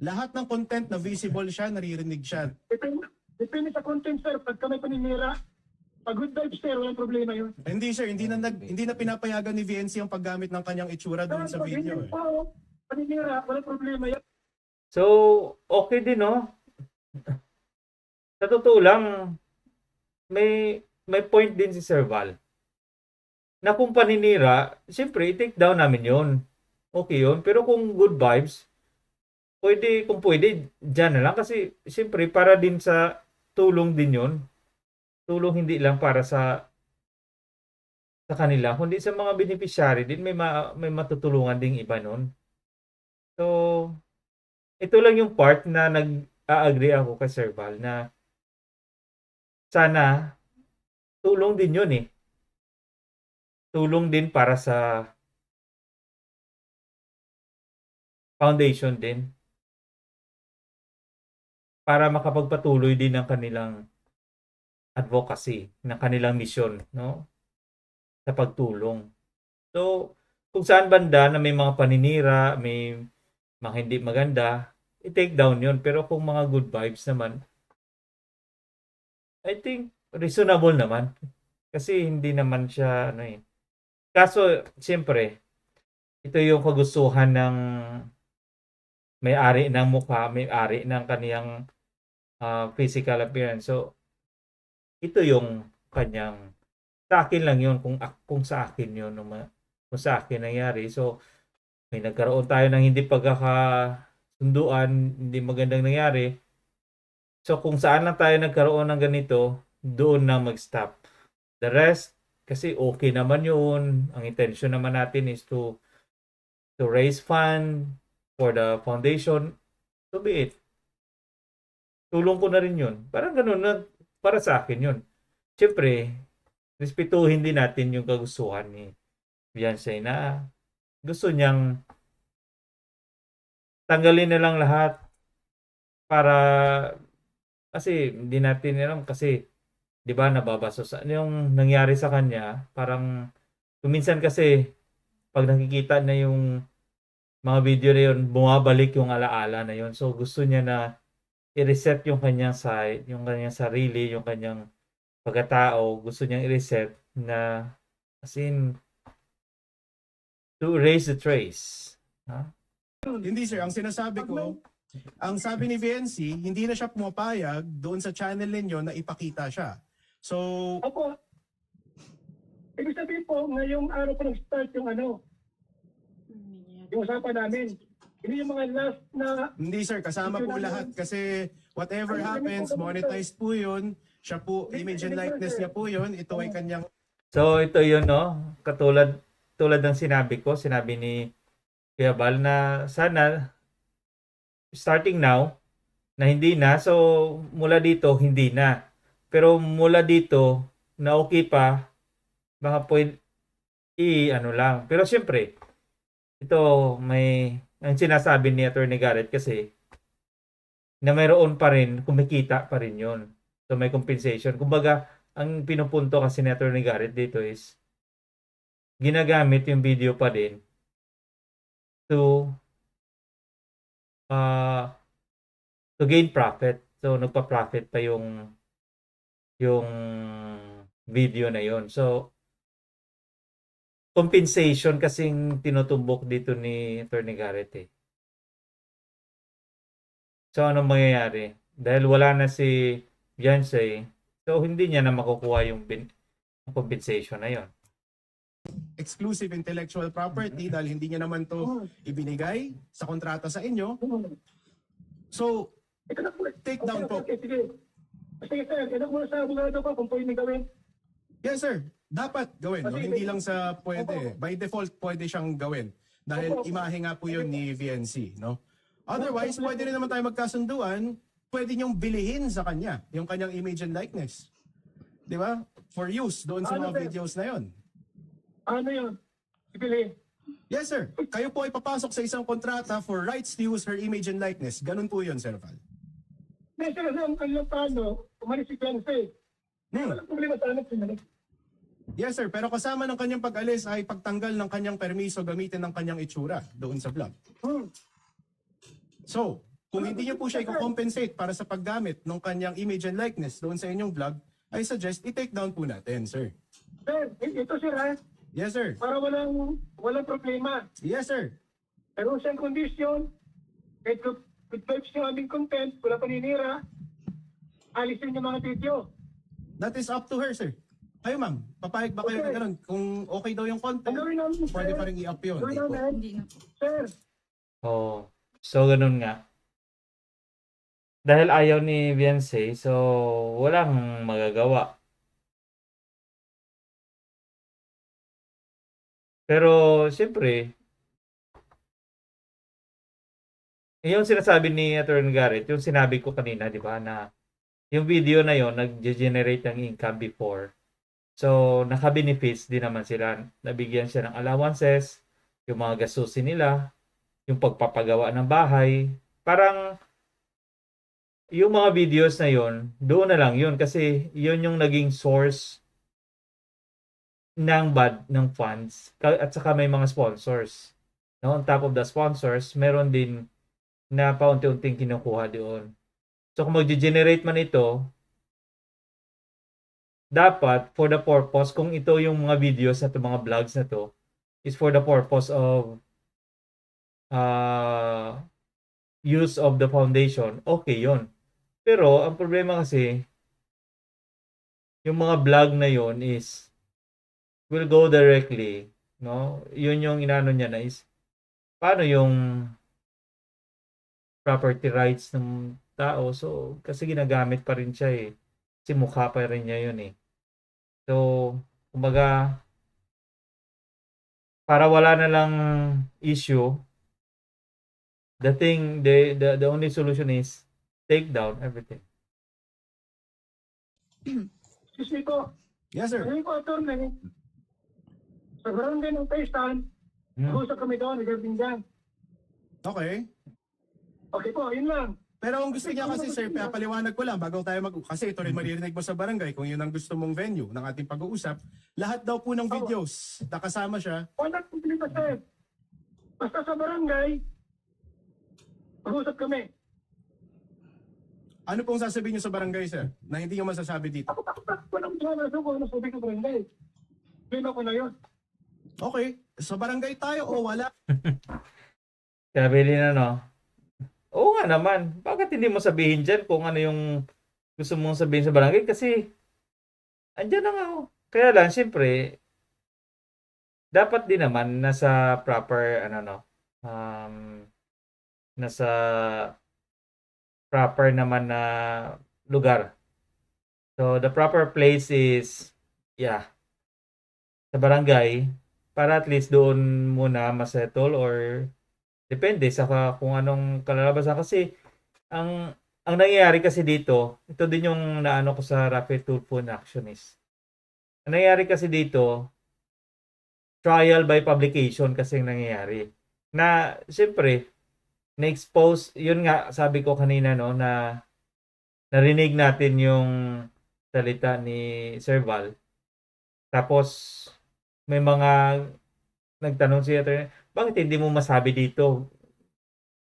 C: Lahat ng content na visible siya, naririnig siya.
F: Depende sa content sir. Pagka may paninira, pag good vibes sir, walang problema yun.
C: Hindi, sir, hindi na pinapayagan ni VNC ang paggamit ng kanyang itsura doon sa video.
F: Pag paninira, walang problema yun.
A: So, okay din, no? Sa totoo lang, may point din si Sir Val. Na kung paninira, siyempre, i-take down namin yun. Okay yun. Pero kung good vibes, kung pwede, dyan na lang. Kasi, siyempre, para din sa tulong din yun. Tulong hindi lang para sa kanila, kundi sa mga beneficiary din, may matutulungan ding iba nun. So, ito lang yung part na nag-agree ako kay Sir Val na sana tulong din yun eh. Tulong din para sa foundation din. Para makapagpatuloy din ng kanilang advocacy, ng kanilang mission, no? Sa pagtulong. So, kung saan banda na may mga paninira, may mga hindi maganda, i-take down yun. Pero kung mga good vibes naman, I think reasonable naman. Kasi hindi naman siya, Kaso, siyempre, ito yung kagustuhan ng may-ari ng mukha, may-ari ng kaniyang physical appearance. So, ito yung kanyang, sa akin lang yun, kung sa akin yun, kung sa akin nangyari. So, may nagkaroon tayo ng hindi pagkakasunduan, hindi magandang nangyari. So, kung saan lang tayo nagkaroon ng ganito, doon na mag-stop. The rest, kasi okay naman yun. Ang intention naman natin is to raise fund for the foundation. So be it. Tulong ko na rin yun. Parang ganun na, para sa akin yun. Siyempre, respetuhin din natin yung kagustuhan ni Beyonce na gusto niyang tanggalin na lang lahat para, kasi hindi natin alam, kasi 'di ba nababasa sa yung nangyari sa kanya, parang minsan kasi pag nakikita na yung mga video na yun, bumabalik yung alaala na yun. So gusto niya na i-reset yung kanyang side, yung kanyang sarili, yung kanyang pagkatao, gusto niyang i-reset na, as in, to erase the trace. Ha?
C: Hindi sir, ang sinasabi ko, ang sabi ni VNC, hindi na siya pumapayag doon sa channel ninyo na ipakita siya. So,
F: Opo. Ibig sabihin po, ngayong araw po nag-start yung yung usapan namin. Hindi yung mga last na
C: hindi sir, kasama po lahat kasi whatever happens, monetized po yun. Siya po, image and likeness niya po yun. Ito ay kanyang
A: So ito yun, no? Tulad ng sinabi ni Kuya Bal na sana starting now na hindi na. So mula dito hindi na. Pero mula dito na okay pa, baka pwede ano lang. Pero siyempre, ito ang sinasabi ni Attorney Garrett kasi na mayroon pa rin, kumikita pa rin yun. So may compensation. Kumbaga, ang pinupunto kasi ni Attorney Garrett dito is ginagamit yung video pa din to gain profit. So nagpa-profit pa yung video na yon. So compensation kasing tinutumbok dito ni Attorney Garrett eh. So anong mangyayari? Dahil wala na si Beyonce, so hindi niya na makukuha yung compensation na yon.
C: exclusive intellectual property dahil hindi niya naman to ibinigay sa kontrata sa inyo. So,
F: ito na po.
C: take down po.
F: Okay, sige. Sige sir, ito muna sa abogado ko kung pwede gawin.
C: Yes sir, dapat gawin. No? Hindi lang sa pwede. By default, pwede siyang gawin. Dahil imahe nga po yun ni VNC. No? Otherwise, pwede rin naman tayo magkasunduan. Pwede niyong bilihin sa kanya yung kanyang image and likeness. Di ba? For use doon sa mga videos na yon.
F: Ano yun? Ipili.
C: Yes sir, kayo po ay papasok sa isang kontrata for rights to use her image and likeness. Ganun po yun, Sir Val.
F: May sir, ang kanyang plano, umalis si Beyonce. Walang problema sa anak siya.
C: Yes sir, pero kasama ng kanyang pag-alis ay pagtanggal ng kanyang permiso gamitin ng kanyang itsura doon sa vlog. So, kung hindi niyo po siya i-compensate para sa paggamit ng kanyang image and likeness doon sa inyong vlog, I suggest i-take down po natin, sir.
F: Sir, ito sir ha,
C: Yes sir.
F: para walang problema.
C: Yes sir.
F: Pero siyang kondisyon, kahit good vibes yung aming content, wala paninira, alisin yung mga video.
C: That is up to her, sir. Kayo ma'am, papayag ba kayo na
F: Okay.
C: ganun? Kung okay daw yung content,
F: Ano rin namin, sir?
C: pwede pa rin i-up yun.
F: Gawin namin,
D: Hindi na po.
F: sir.
A: Oh, so ganun nga. Dahil ayaw ni Beyonce, so walang magagawa. Pero siyempre, yung sinasabi ni Attorney Garrett, yung sinabi ko kanina, di ba, na yung video na yon nag-generate ng income before. So, naka-benefits din naman sila. Nabigyan siya ng allowances, yung mga gastusin nila, yung pagpapagawa ng bahay. Parang, yung mga videos na yon doon na lang yun kasi yun yung naging source ng funds at saka may mga sponsors. No? On top of the sponsors, meron din na paunti-unting kinukuha doon. So kung mag-generate man ito, dapat for the purpose, kung ito yung mga videos na ito, mga vlogs na to, is for the purpose of use of the foundation, okay yon. Pero ang problema kasi, yung mga vlog na yon is will go directly, no? Yun yung inano niya na is paano yung property rights ng tao. So, kasi ginagamit pa rin siya eh. Kasi mukha pa rin niya yun eh. So, kumbaga, para wala na lang issue, the only solution is take down everything.
F: Excuse me po.
C: Yes, sir.
F: Ngayon po, attorney, sa barangay ng Taystan, usap kami doon regarding dyan.
C: Okay.
F: Okay po, yun lang.
C: Pero ang gusto niya kasi, sir, paliwanag ko lang bago tayo kasi ito rin maririnig mo sa barangay kung yun ang gusto mong venue ng ating pag-uusap. Lahat daw po ng videos, nakasama siya.
F: Wala kong pilipasin. Basta sa barangay, mag-usap kami.
C: Ano pong sasabihin niyo sa barangay, sir, na hindi niyo masasabi dito?
F: Ako, walang tsura na kung ano sabi ko barangay. Klima ko na yun.
C: Okay, sa barangay tayo o wala?
A: Sabi din ano, oo nga naman, bakit hindi mo sabihin dyan kung ano yung gusto mong sabihin sa barangay? Kasi, andyan na nga ako. Kaya lang, siyempre, dapat din naman nasa proper, nasa proper naman na lugar. So, the proper place is, sa barangay, para at least doon muna masettle or depende sa kung anong kalalabasan. Kasi, ang nangyayari kasi dito, ito din yung naano ko sa Rapid Tulfo Action is, ang nangyayari kasi dito, trial by publication kasi ang nangyayari. Na, siyempre, na-expose, yun nga, sabi ko kanina, no, na narinig natin yung salita ni Sir Val. Tapos, may mga nagtanong siya, bakit hindi mo masabi dito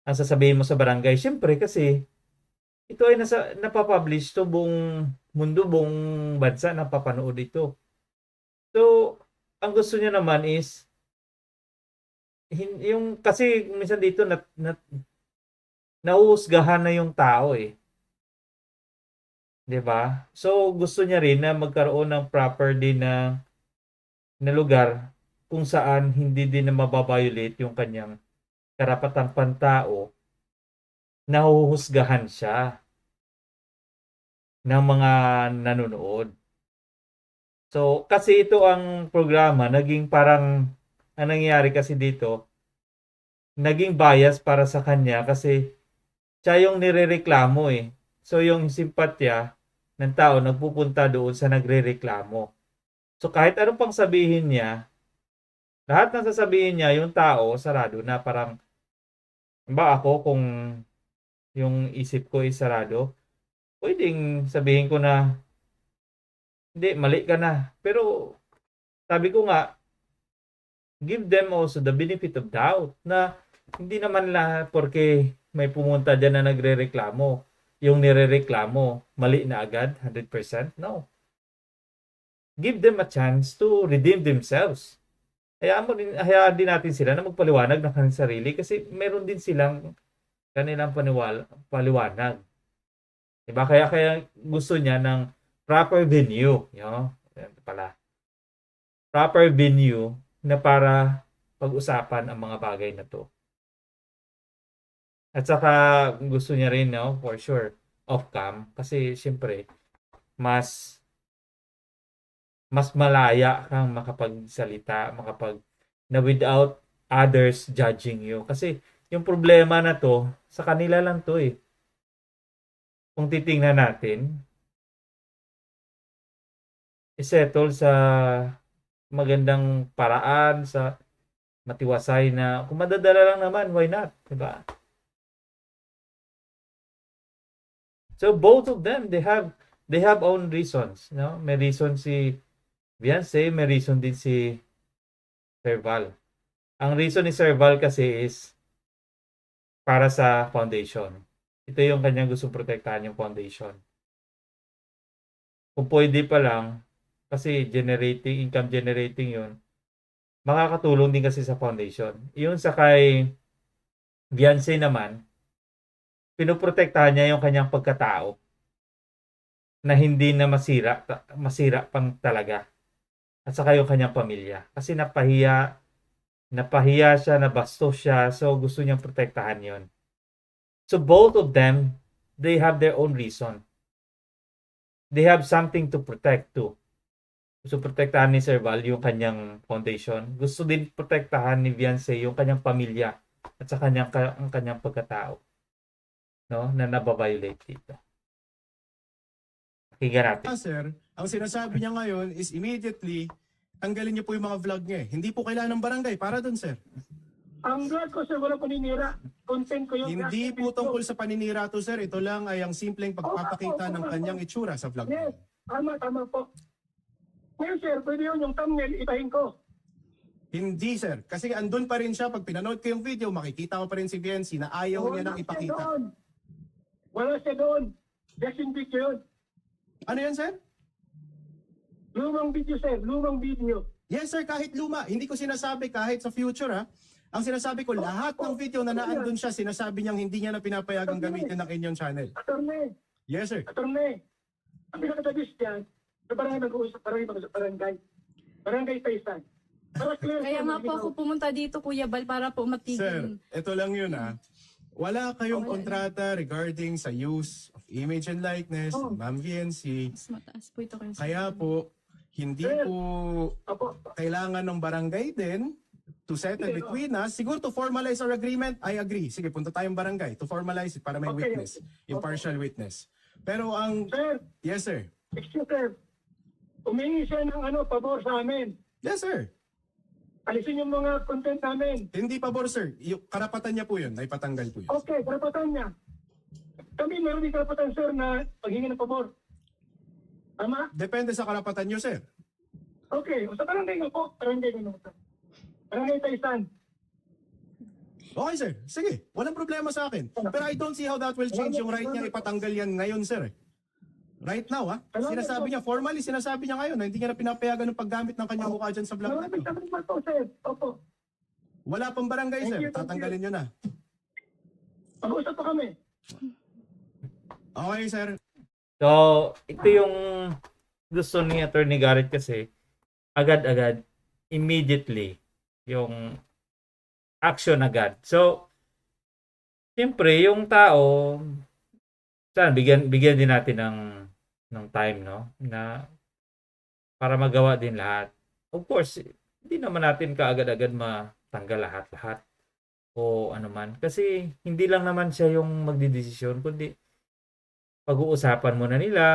A: ang sasabihin mo sa barangay? Siyempre, kasi ito ay napapublish to buong mundo, buong bansa napapanood ito. So, ang gusto niya naman is yung kasi minsan dito nauhusgahan na yung tao eh. 'Di ba? So gusto niya rin na magkaroon ng proper din na lugar kung saan hindi din na mababiolate yung kanyang karapatang pantao, nahuhusgahan siya ng mga nanonood. So, kasi ito ang programa, naging parang, ang nangyayari kasi dito, naging bias para sa kanya kasi siya yung nirereklamo eh. So, yung simpatya ng tao nagpupunta doon sa nagrereklamo. So, kahit anong pang sabihin niya, lahat ng sasabihin niya, yung tao, sarado na parang, ba ako kung yung isip ko is sarado, pwedeng sabihin ko na, hindi, mali ka na. Pero, sabi ko nga, give them also the benefit of doubt na hindi naman lahat porque may pumunta dyan na nagre-reklamo. Yung nire-reklamo, mali na agad, 100%? No. Give them a chance to redeem themselves. Hayaan din natin sila na magpaliwanag ng kanilang sarili kasi meron din silang kanilang paliwanag. Diba? Kaya gusto niya ng proper venue. Yan pala. Proper venue na para pag-usapan ang mga bagay na to. At saka gusto niya rin, no, for sure, off-cam. Kasi siyempre, mas malaya kang makapagsalita, na without others judging you. Kasi yung problema na to, sa kanila lang to eh. Kung titingnan natin, isettle sa magandang paraan, sa matiwasay na, kung madadala lang naman, why not? Diba? So both of them, they have own reasons. No? May reason si Beyonce, may reason din si Sir Val. Ang reason ni Sir Val kasi is para sa foundation. Ito yung kanyang gusto protektahan yung foundation. Kung pwede pa lang, kasi income generating yun, makakatulong din kasi sa foundation. Yung sa kay Beyonce naman, pinoprotektahan niya yung kanyang pagkatao na hindi na masira pang talaga. At saka yung kanyang pamilya. Kasi napahiya siya, nabastos siya, so gusto niyang protektahan yon. So both of them, they have their own reason. They have something to protect too. Gusto protektahan ni Sir Val yung kanyang foundation. Gusto din protektahan ni Viance yung kanyang pamilya at sa ang kanyang pagkatao, no, na nababiolate dito. Pakinggan natin.
C: Sir, ang sinasabi niya ngayon is immediately tanggalin niyo po yung mga vlog niya. Hindi po kailangan ng barangay para doon, sir.
F: Ang vlog ko, sir, wala paninira. Content ko yung
C: Hindi po tungkol sa paninira to, sir. Ito lang ay ang simpleng pagpapakita ng kanyang itsura sa vlog niya.
F: Yes, tama po. Ngayon, sir, pwede yun yung thumbnail, ibahin ko.
C: Hindi, sir. Kasi andun pa rin siya. Pag pinanood ko yung video, makikita ko pa rin si Viency na ayaw niya nang ipakita.
F: Wala siya doon. Just in video yun.
C: Ano yan, sir?
F: Lumang video, sir. Lumang video.
C: Yes, sir. Kahit luma. Hindi ko sinasabi kahit sa future, ha? Ang sinasabi ko, lahat ng video na naandun siya, sinasabi niyang hindi niya na pinapayagang gamitin ng inyong channel.
F: Attorney,
C: Yes, sir.
F: ang pinakatabis dyan, sa barangay mag-uusap, barangay. Barangay Taysan. Para clear,
D: Kaya
F: sir,
D: nga po
F: malinaw.
D: ako pumunta dito, Kuya Bal, para po
C: Sir,
D: matigil.
C: ito lang yun, ha? Wala kayong kontrata regarding sa use of image and likeness
F: Oh.
C: ng Ma'am Viency.
D: Mas mataas po ito kayo.
C: Kaya po, hindi
F: Sir.
C: po
F: Apo,
C: kailangan ng barangay din to settle between us. Siguro to formalize our agreement, I agree. Sige, punta tayong barangay to formalize it para may
F: Okay.
C: witness, impartial witness. Pero ang,
F: sir,
C: yes sir,
F: excuse sir. Umingi siya ng pabor sa amin.
C: yes sir.
F: Alisin yung mga content namin.
C: Hindi pabor sir, yung karapatan niya po yun, na ipatanggal po yun.
F: Okay, karapatan niya. Kami meron din karapatan, sir, na paghingi ng pabor. Tama?
C: Depende sa karapatan niyo sir.
F: Okay, o sa barangay nga po. Barangay nga po. Barangay Taysan.
C: Okay sir, sige, walang problema sa akin. Pero I don't see how that will change yung right niya ipatanggal yan ngayon sir. Right now ha, sinasabi niya, formally sinasabi niya ngayon na hindi niya na pinapayagan ng paggamit ng kanyang mukha dyan sa vlog na
F: Maraming
C: to.
F: salamat po, sir. Opo.
C: Wala pang barangay
F: Thank
C: sir,
F: you, thank
C: tatanggalin niyo na.
F: Mag-usap pa kami.
C: Okay sir,
A: So, ito yung gusto ni Attorney Garrett kasi agad-agad, immediately, yung action agad. So, siyempre, yung tao, sana bigyan din natin ng time, no? Na para magawa din lahat. Of course, hindi naman natin kaagad-agad matanggal lahat-lahat o ano man. Kasi hindi lang naman siya yung magdidesisyon, kundi pag-uusapan muna nila.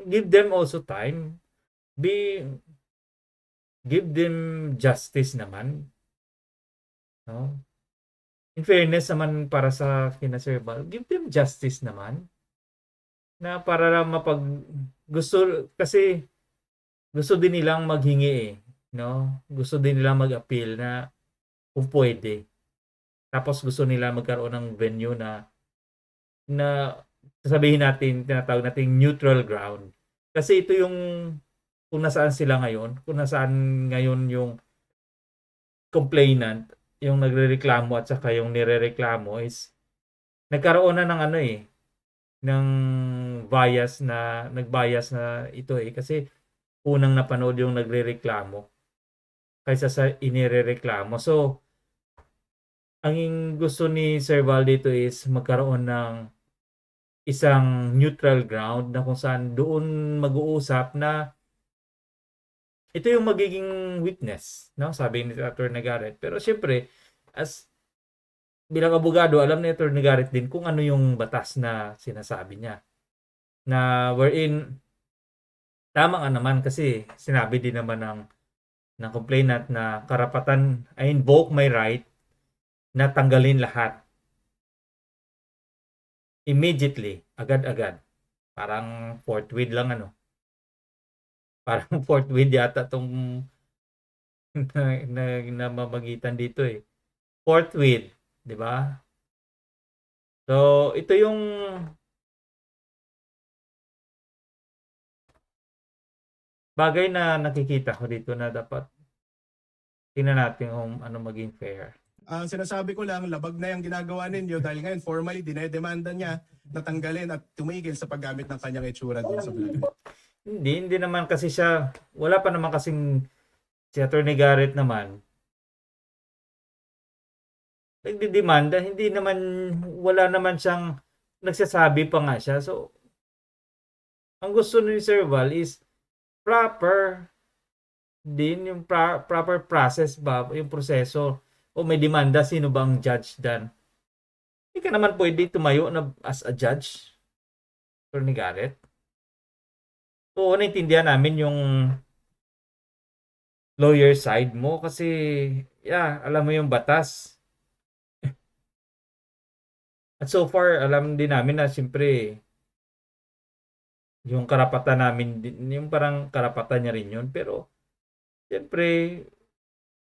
A: Give them also time. Give them justice naman. No? In fairness naman para sa kina Sir Val, give them justice naman. Na para lang kasi gusto din nilang maghingi eh, no? Gusto din nilang mag-appeal na kung pwede. Tapos gusto nila magkaroon ng venue na sasabihin natin, tinatawag natin neutral ground. Kasi ito yung kung nasaan sila ngayon, kung nasaan ngayon yung complainant, yung nagrereklamo at saka yung nirereklamo is nagkaroon na ng ng nagbias na ito kasi unang napanood yung nagrereklamo kaysa sa inirereklamo. So, ang gusto ni Sir Val dito is magkaroon ng isang neutral ground na kung saan doon mag-uusap na ito yung magiging witness, no? Sabi ni Attorney Garrett. Pero siyempre, bilang abogado, alam ni Attorney Garrett din kung ano yung batas na sinasabi niya. Na wherein, tama nga naman kasi sinabi din naman ng complainant na karapatan, I invoke my right na tanggalin lahat. Immediately, agad-agad. Parang forthwith lang Parang forthwith yata itong namamagitan dito Forthwith, di ba? So, ito yung bagay na nakikita ko dito na dapat tingnan natin kung ano maging fair.
C: Ang sinasabi ko lang, labag na yung ginagawa ninyo dahil ngayon formally dinedemanda niya na tanggalin at tumigil sa paggamit ng kanyang itsura doon sa vlog.
A: Hindi naman kasi siya, wala pa naman kasing si Attorney Garrett naman. Nagdidemanda, hindi naman, wala naman siyang nagsasabi pa nga siya. So, ang gusto ni Sir Val is proper din yung proper process ba, yung proseso. O may demanda, sino ba ang judge dan? Hindi ka naman pwede tumayo na as a judge. Attorney Garrett. Oo, naintindihan namin yung lawyer side mo kasi alam mo yung batas. At so far, alam din namin na siyempre yung karapatan namin, yung parang karapatan niya rin yun. Pero siyempre,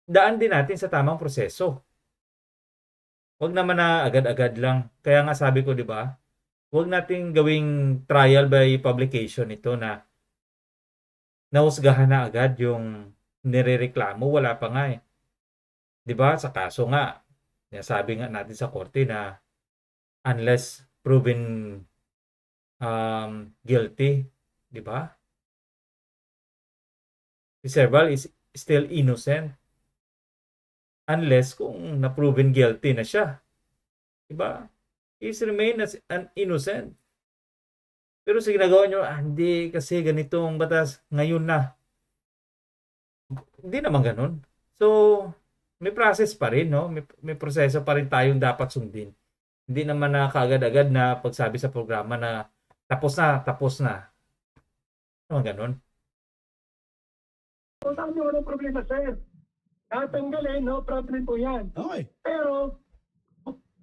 A: daan din natin sa tamang proseso. Huwag naman na agad-agad lang. Kaya nga sabi ko, di ba? Huwag nating gawing trial by publication ito na nahusgahan na agad yung nirereklamo. Wala pa nga eh. Di ba? Sa kaso nga, sabi nga natin sa korte na unless proven guilty, di ba? Si Serval is still innocent unless kung na-proven guilty na siya. Diba? He's remain as an innocent. Pero sa ginagawa nyo, hindi kasi ganitong batas ngayon na. Hindi naman ganun. So, may process pa rin, no? May proseso pa rin tayong dapat sundin. Hindi naman na kaagad-agad na pagsabi sa programa na tapos na. Naman ganun.
F: Kung saan yung walang problema, sir. Tatanggalin, no problem po yan.
C: Okay.
F: Pero,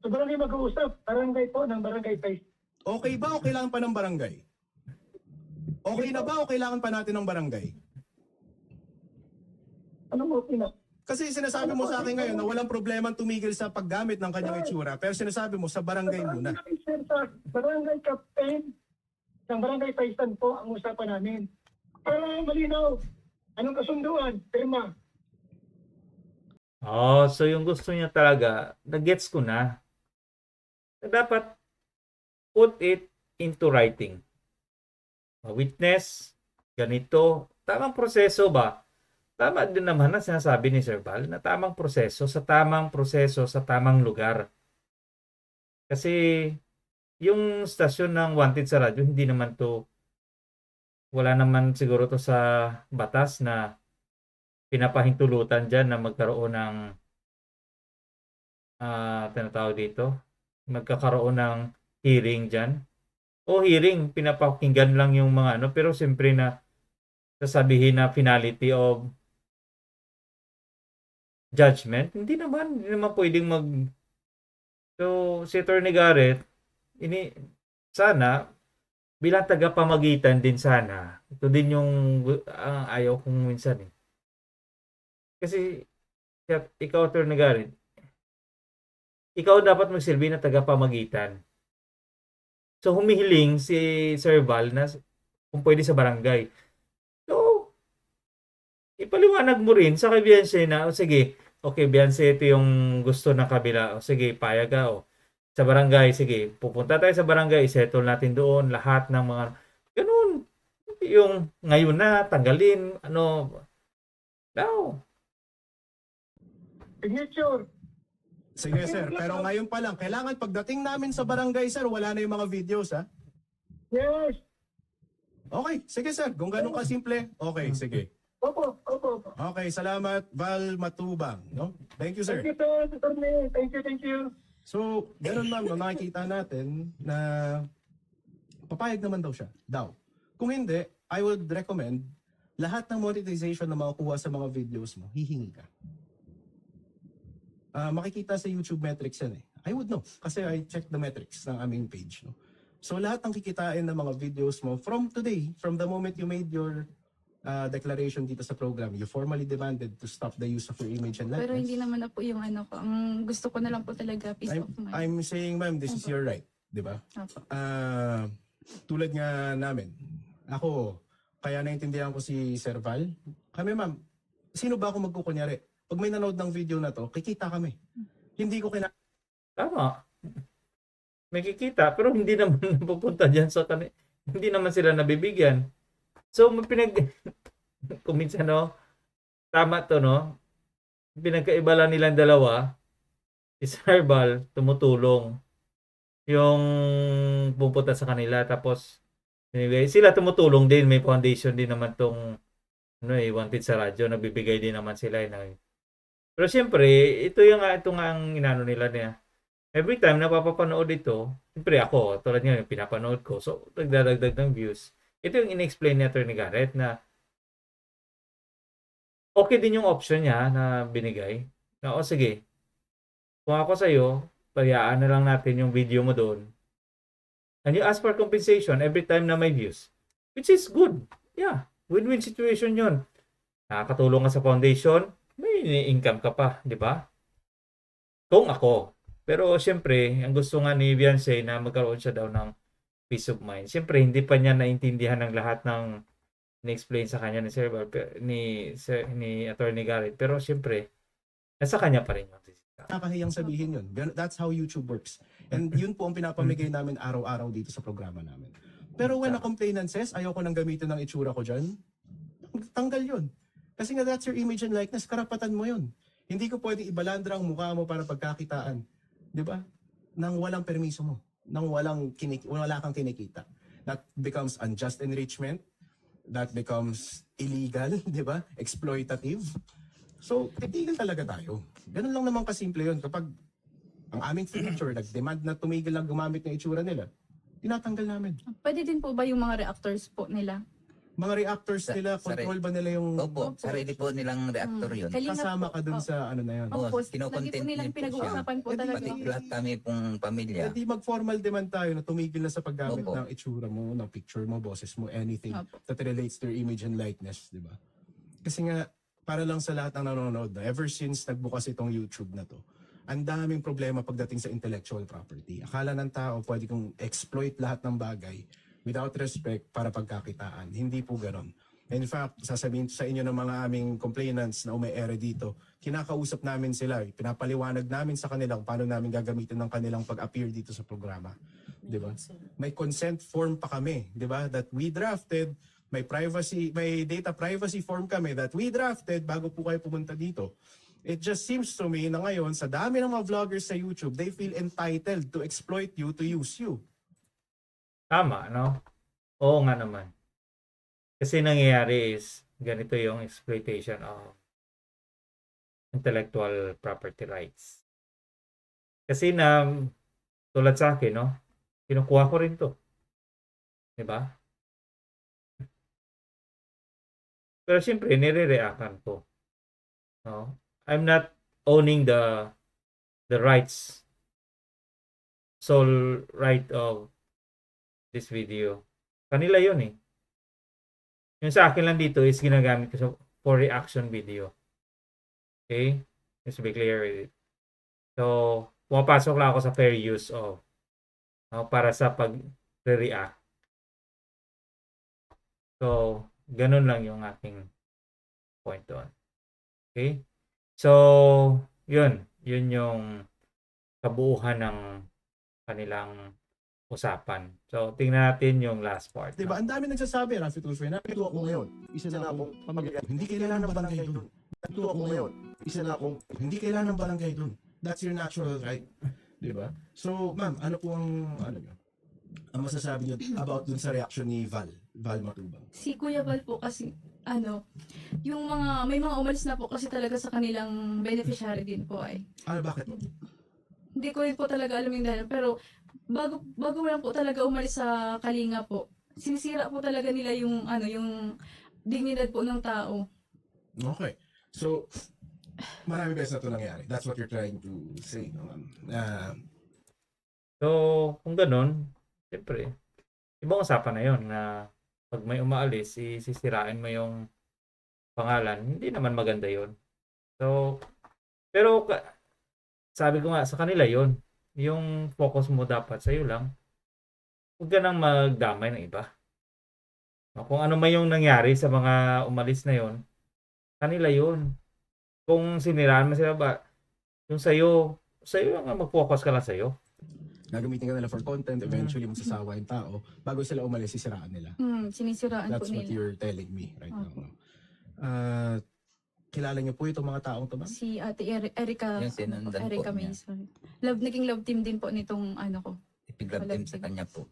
F: sa barangay mag-uusap, barangay po ng barangay face.
C: Okay ba o kailangan pa ng barangay? Okay na ba o kailangan pa natin ng barangay?
F: Anong okay na?
C: Kasi sinasabi mo sa akin ngayon na walang problema tumigil sa paggamit ng kanyang itsura, pero sinasabi mo sa barangay muna.
F: Sir, sa barangay captain ng barangay Paisan po ang usapan namin. Para malinaw, anong kasunduan? Pirma.
A: Oh, so yung gusto niya talaga, na-gets ko na. Dapat put it into writing. A witness, ganito, tamang proseso ba? Tama din naman ang sinasabi ni Sir Val na tamang proseso, sa tamang lugar. Kasi yung stasyon ng Wanted sa radyo, hindi naman to, wala naman siguro to sa batas na pinapahintulutan dyan na magkaroon ng tinatawag dito, magkakaroon ng hearing dyan. O hearing, pinapakinggan lang yung mga pero siyempre na sasabihin na finality of judgment, hindi naman pwedeng so si Attorney Garrett, sana bilang tagapamagitan din sana, ito din yung ayaw kong minsan eh. Kasi ikaw, Attorney Garrett, ikaw dapat magsilbi na tagapamagitan. So humihiling si Sir Val na kung pwede sa barangay. So, ipaliwanag mo rin sa kay Beyonce na, sige, okay, Beyonce, ito yung gusto ng kabila. O sige, payag ka. Sa barangay, sige, pupunta tayo sa barangay, settle natin doon, lahat ng mga, ganun. Yung ngayon na, tanggalin, no.
F: Signature.
C: Sige sir, pero ngayon pa lang, kailangan pagdating namin sa barangay sir, wala na yung mga videos ha?
F: Yes.
C: Okay, sige sir, kung ganun ka simple, okay, sige.
F: Opo.
C: Okay, salamat Val Matubang, no? Thank you sir.
F: Thank you, sir. Attorney. Thank you.
C: So, ganun ma'am, no, nakikita natin na papayag naman daw siya, daw. Kung hindi, I would recommend lahat ng monetization na makukuha sa mga videos mo, hihingi ka. Makikita sa YouTube metrics yan eh. I would know, kasi I checked the metrics ng aming page. No? So lahat ng kikitain ng mga videos mo from today, from the moment you made your declaration dito sa program, you formally demanded to stop the use of your image and likeness.
D: Pero hindi naman na po yung ko. Ang gusto ko na lang po talaga peace of mind.
C: I'm saying ma'am, this is your right, di ba?
D: Opo.
C: Tulad nga namin, ako, kaya naintindihan ko si Sir Val, kami ma'am, sino ba ako magkukunyari? Pag may nanood ng video na to, kikita kami. Hindi ko kailangan.
A: Tama. May kikita, pero hindi naman napupunta dyan sa hindi naman sila nabibigyan. So, kung minsan, no, tama to, no? Pinagkaiba lang nilang dalawa, si Sarbal, tumutulong. Yung pupunta sa kanila, tapos, anyway, sila tumutulong din, may foundation din naman tong, Wanted sa radyo, nagbibigay din naman sila. Pero siyempre, ito nga ang inano nila niya. Every time na papapanood ito, siyempre ako, tulad nga yung pinapanood ko, so nagdadagdag ng views. Ito yung in-explain ni Atty. Garrett na okay din yung option niya na binigay. Na, sige, kung ako sa'yo, payaan na lang natin yung video mo doon. And you ask for compensation every time na may views. Which is good. Yeah, win-win situation yun. Nakakatulong ka sa foundation, may income ka pa, di ba? Kung ako. Pero siyempre, ang gusto nga ni Beyonce na magkaroon siya daw ng peace of mind. Siyempre, hindi pa niya naintindihan ng lahat ng ni-explain sa kanya ni Sir ni Atty. Garrett. Pero siyempre, nasa kanya pa rin yung decision.
C: Nakakahiyang sabihin yun. That's how YouTube works. And yun po ang pinapamigay namin araw-araw dito sa programa namin. Pero when a complainant says, ayoko nang gamitin ng itsura ko dyan, tanggal yun. Kasi nga that's your image and likeness, karapatan mo yun. Hindi ko pwede ibalandra ang mukha mo para pagkakitaan. Di ba? Nang walang permiso mo. Nang wala kang kinikita. That becomes unjust enrichment. That becomes illegal, di ba? Exploitative. So, titigil talaga tayo. Ganun lang naman kasimple yun. Kapag ang aming future nag-demand na tumigil lang gumamit ng itsura nila, tinatanggal namin.
D: Pwede din po ba yung mga reactors po nila?
C: Mga reactors nila, control ba nila yung
E: Opo,
D: Opo.
E: sarili po nilang reactor yun.
D: Kalingap
C: kasama
D: po.
C: ka dun sa ano na yun?
E: Oo,
D: Opo,
E: kinocontent
D: lagi po nilang
E: niyo po siya.
D: pinag-uusapan po
C: Eh, di
D: talaga.
E: Pati lahat kami pong pamilya.
C: Hindi mag-formal demand tayo na tumigil na sa paggamit
E: Opo.
C: ng itsura mo, ng picture mo, boses mo, anything
D: Opo.
C: that relates to your image and likeness, di ba? Kasi nga, para lang sa lahat ng nanonood, ever since nagbukas itong YouTube na to, ang daming problema pagdating sa intellectual property. Akala ng tao pwede kong exploit lahat ng bagay without respect para pagkakitaan. Hindi po ganon. In fact, sasabihin sa inyo ng mga aming complainants na umi-ere dito, kinakausap namin sila, pinapaliwanag namin sa kanila kung paano namin gagamitin ng kanilang pag-appear dito sa programa. Di ba? May consent form pa kami, di ba? That we drafted, may data privacy form kami that we drafted bago po kayo pumunta dito. It just seems to me na ngayon, sa dami ng mga vloggers sa YouTube, they feel entitled to exploit you, to use you.
A: Tama, no? Oo nga naman. Kasi nangyayari is, ganito yung exploitation of intellectual property rights. Kasi tulad sa akin, no? Kinukuha ko rin to. Diba? Pero siyempre, nire-reactan ko. No? I'm not owning the rights, sole right of this video. Kanila yun eh. Yung sa akin lang dito is ginagamit ko for reaction video. Okay? Let's be clear with it. So, pumapasok lang ako sa fair use of para sa pag-react. So, ganun lang yung aking point doon. Okay? So, yun yung kabuuhan ng kanilang usapan. So, tingnan natin yung last part.
C: Di ba? Ang dami nagsasabi, Rafi Tulfo, narito ako ngayon. Isa na akong pamilya. Hindi kailangan ng barangay doon. Narito ako ngayon. Isa na akong, hindi kailangan ng barangay doon. That's your natural right. Di ba? So, ma'am, ano po ang masasabi niyo about dun sa reaction ni Val Matubang?
D: Si Kuya Val po kasi, may mga umalis na po kasi talaga sa kanilang beneficiary din po ay.
C: Bakit po?
D: Hindi ko rin po talaga alam yung dahil, pero bago mo lang po talaga umalis sa Kalinga po, sinisira po talaga nila yung dignidad po ng tao.
C: Okay. So, marami beses na ito nangyari. That's what you're trying to say, no, ma'am?
A: So, kung ganun, siyempre, ibang usapan na yun na pag may umaalis, sisirain mo yung pangalan. Hindi naman maganda yun. So, pero sabi ko nga, sa kanila yun. Yung focus mo dapat sa'yo lang. Huwag ka nang magdamay ng iba. Kung ano man yung nangyari sa mga umalis na yun, kanila yun. Kung siniraan mo sila ba, yung sa'yo, sa'yo nga mag-focus ka lang sa'yo.
C: Gagamitin ka nila for content, eventually magsasawa yung tao. Bago sila umalis, sisiraan nila.
D: Sinisiraan po
C: That's what
D: nila.
C: you're telling me right now.
D: Opo.
C: No? Kilala niyo po itong mga taong to, ma'am?
D: Si Ate Erica,
E: Yung sinundan po
D: Erica
E: niya.
D: Mason. Naging love team din po nitong ano ko.
E: Ipiglab team sa kanya po.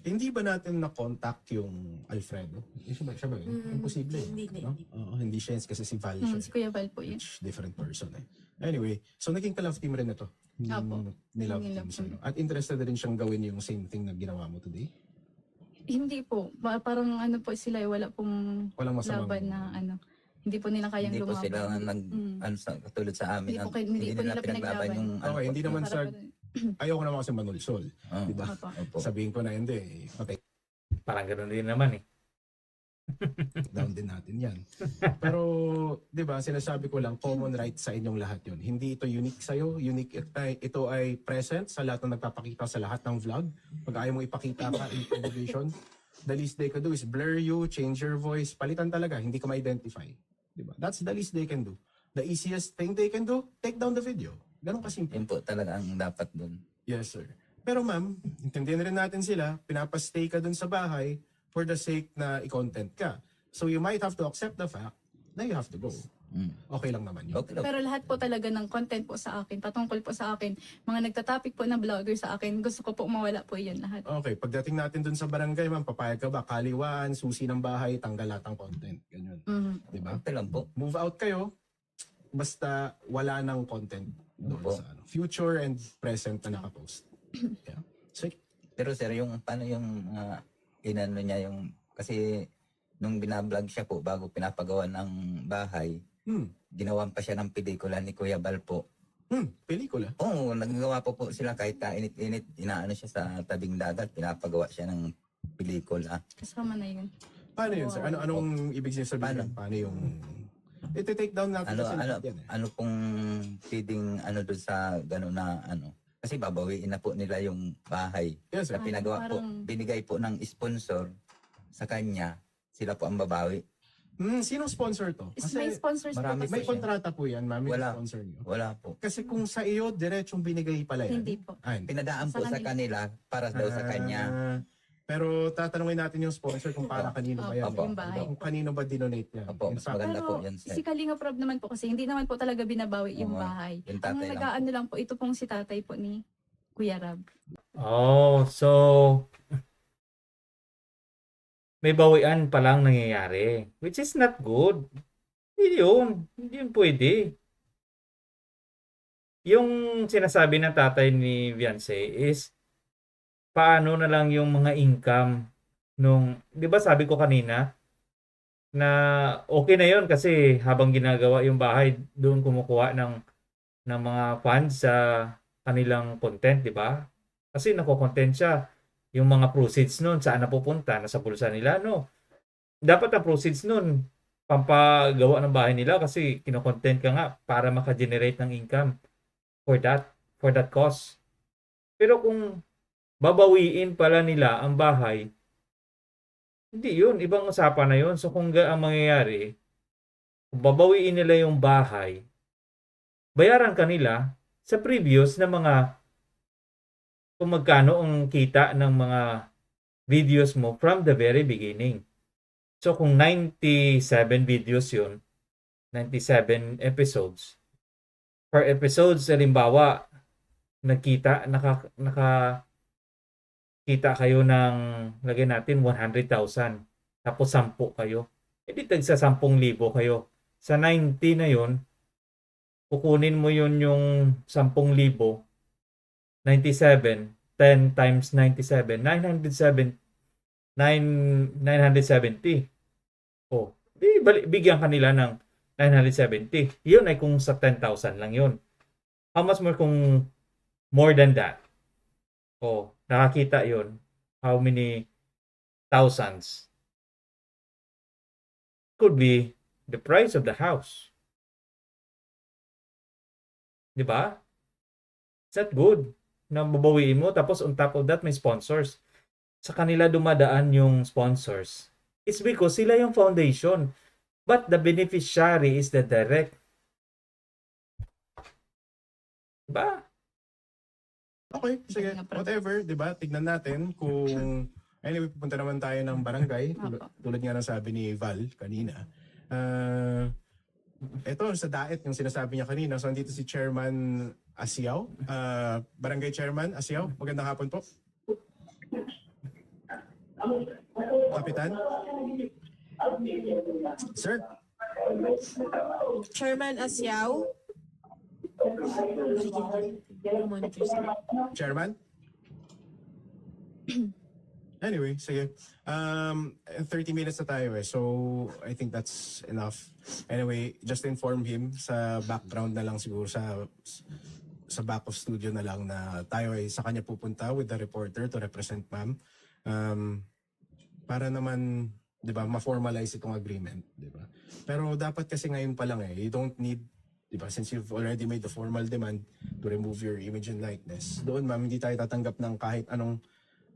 C: Hindi ba natin na-contact yung Alfredo? Siya ba yun? Imposible.
B: Hindi.
C: No? Oo, hindi siya kasi si Val siya.
D: Si Kuya Val po yun.
C: Which different person eh. Anyway, so naging ka-love team rin ito.
D: Apo.
C: Nilove
D: Naging
C: team
D: love
C: sa'yo.
D: team.
C: At interested rin siyang gawin yung same thing na ginawa mo today?
D: Hindi po. Parang ano po sila, wala pong
C: Walang masamang...
D: laban na ano. Hindi po nila kayang
E: Hindi po
D: lumaban.
E: sila katulad sa amin.
D: Hindi po nila
E: pinaglaban yung
C: Okay, hindi naman sa... Ayoko naman kasi manulsol.
E: Oh,
C: Di ba?
E: opo.
C: Sabihin ko na hindi, patay
A: Parang ganoon din naman eh.
C: down din natin yan. Pero, di ba, sinasabi ko lang, common right sa inyong lahat yun. Hindi ito unique sa'yo. Ito ay present sa lahat ng nagpapakita sa lahat ng vlog. Pag ayaw mo ipakita ka in television, the least they can do is blur you, change your voice, palitan talaga, hindi ka ma-identify. Di ba? That's the least they can do. The easiest thing they can do, take down the video. Ganun kasimple.
E: Yun po talaga ang dapat dun.
C: Yes, sir. Pero ma'am, intindihan rin natin sila, pinapastay ka dun sa bahay for the sake na i-content ka. So you might have to accept the fact na you have to go.
E: Mm.
C: Okay lang naman yun.
E: Okay lang.
D: Pero lahat po talaga ng content po sa akin, patungkol po sa akin, mga nagtatopic po na vlogger sa akin, gusto ko po mawala po yun lahat.
C: Okay, pagdating natin dun sa barangay, ma'am, papayag ka ba? Kaliwaan, susi ng bahay, tanggal lahat ng content. Ganyan. Di ba?
E: Okay lang po.
C: Move out kayo, basta wala ng content doon
E: Opo.
C: sa future and present na nakapost. Yeah. So,
E: Pero sir, yung paano yung inano niya yung kasi nung binablog siya po bago pinapagawa ng bahay, ginawan pa siya ng pelikula ni Kuya Bal po.
C: pelikula.
E: Oo, nagagawa po sila kahit init-init, inaano siya sa tabing dagat, pinapagawa siya ng pelikula.
D: Kasama na yun.
C: Paano yun, sir? Anong ibig niyo sabihin? Paano yung... Iti-take down natin kasi lahat yan eh.
E: Ano pong feeding ano doon sa gano'n na ano? Kasi babawiin na po nila yung bahay
C: Yes, sir.
E: na pinagawa po,
D: Parang-
E: binigay po ng sponsor sa kanya, sila po ang babawi.
C: Sinong sponsor to?
D: May
C: Kasi
D: sponsors
E: marami
D: po
C: may
D: kasi.
C: kontrata po yan, ma'am, yung
E: Wala.
C: sponsor niyo.
E: Wala po.
C: Kasi kung sa iyo, diretsong binigay pala yan.
D: Hindi po.
C: Hindi.
E: Pinadaan
D: Sa
E: po sa kanila para daw sa kanya.
C: Pero tatanungin natin yung sponsor kung para kanino ba yan.
E: Opo.
D: Yung bahay.
C: Kung kanino ba dinonate yan.
E: Opo,
C: In
E: mas
C: fact,
E: maganda po
D: Pero
E: yan, sir.
D: si Kalinga Prob naman po kasi hindi naman po talaga binabawi yung
E: Oo,
D: bahay.
E: yung
D: Ang
E: tatay lang po.
D: nag-aano lang po, ito pong si tatay po ni Kuya Rab.
A: Oh, so may bawian pa lang nangyayari, which is not good. Hindi yun pwede. Yung sinasabi ng tatay ni Viance is paano na lang yung mga income nung, di ba sabi ko kanina na okay na yun kasi habang ginagawa yung bahay, doon kumukuha ng mga funds sa kanilang content, di ba? Kasi nako-content siya. Yung mga proceeds nun, saan napupunta? Nasa bulsa nila, no? Dapat ang proceeds nun, pampagawa ng bahay nila kasi kino-content ka nga para maka-generate ng income for that cause. Pero kung babawiin pala nila ang bahay, hindi yun. Ibang usapan na yun. So kung ang mangyayari, kung babawiin nila yung bahay, bayaran kanila sa previous na mga kung magkano ang kita ng mga videos mo from the very beginning. So kung 97 videos yun, 97 episodes, per episode, halimbawa, nakita kayo ng, lagyan natin, 100,000. Tapos 10 kayo. Hindi tagsa 10,000 kayo. Sa 90 na yun, kukunin mo yun yung 10,000, 97, 10 times 97, 970. Oh, bigyan kanila ng 970. Yun ay kung sa 10,000 lang yun. How much more kung more than that? Oh, nakakita yun. How many thousands? Could be the price of the house. Di ba? Is that good? Na babawiin mo, tapos on top of that, may sponsors. Sa kanila dumadaan yung sponsors. It's because sila yung foundation. But the beneficiary is the direct. Diba?
C: Okay, sige.
D: Wala problem.
C: Whatever, di ba? Tignan natin kung... Anyway, pupunta naman tayo ng barangay. Tulad nga ng sabi ni Val kanina. Ito, sa DAET, yung sinasabi niya kanina. So, andito si Chairman Asiaw. Barangay Chairman Asiaw, magandang hapon po. Kapitan? Sir?
B: Chairman Asiao. Monitor sir.
C: Chairman? Anyway, sige. 30 minutes na tayo eh. So, I think that's enough. Anyway, just inform him sa background na lang siguro sa back of studio na lang na tayo ay sa kanya pupunta with the reporter to represent ma'am. Para naman, 'di ba, ma-formalize itong agreement, 'di ba? Pero dapat kasi ngayon pa lang you don't need, 'di ba, since you've already made the formal demand to remove your image and likeness. Doon ma'am, hindi tayo tatanggap ng kahit anong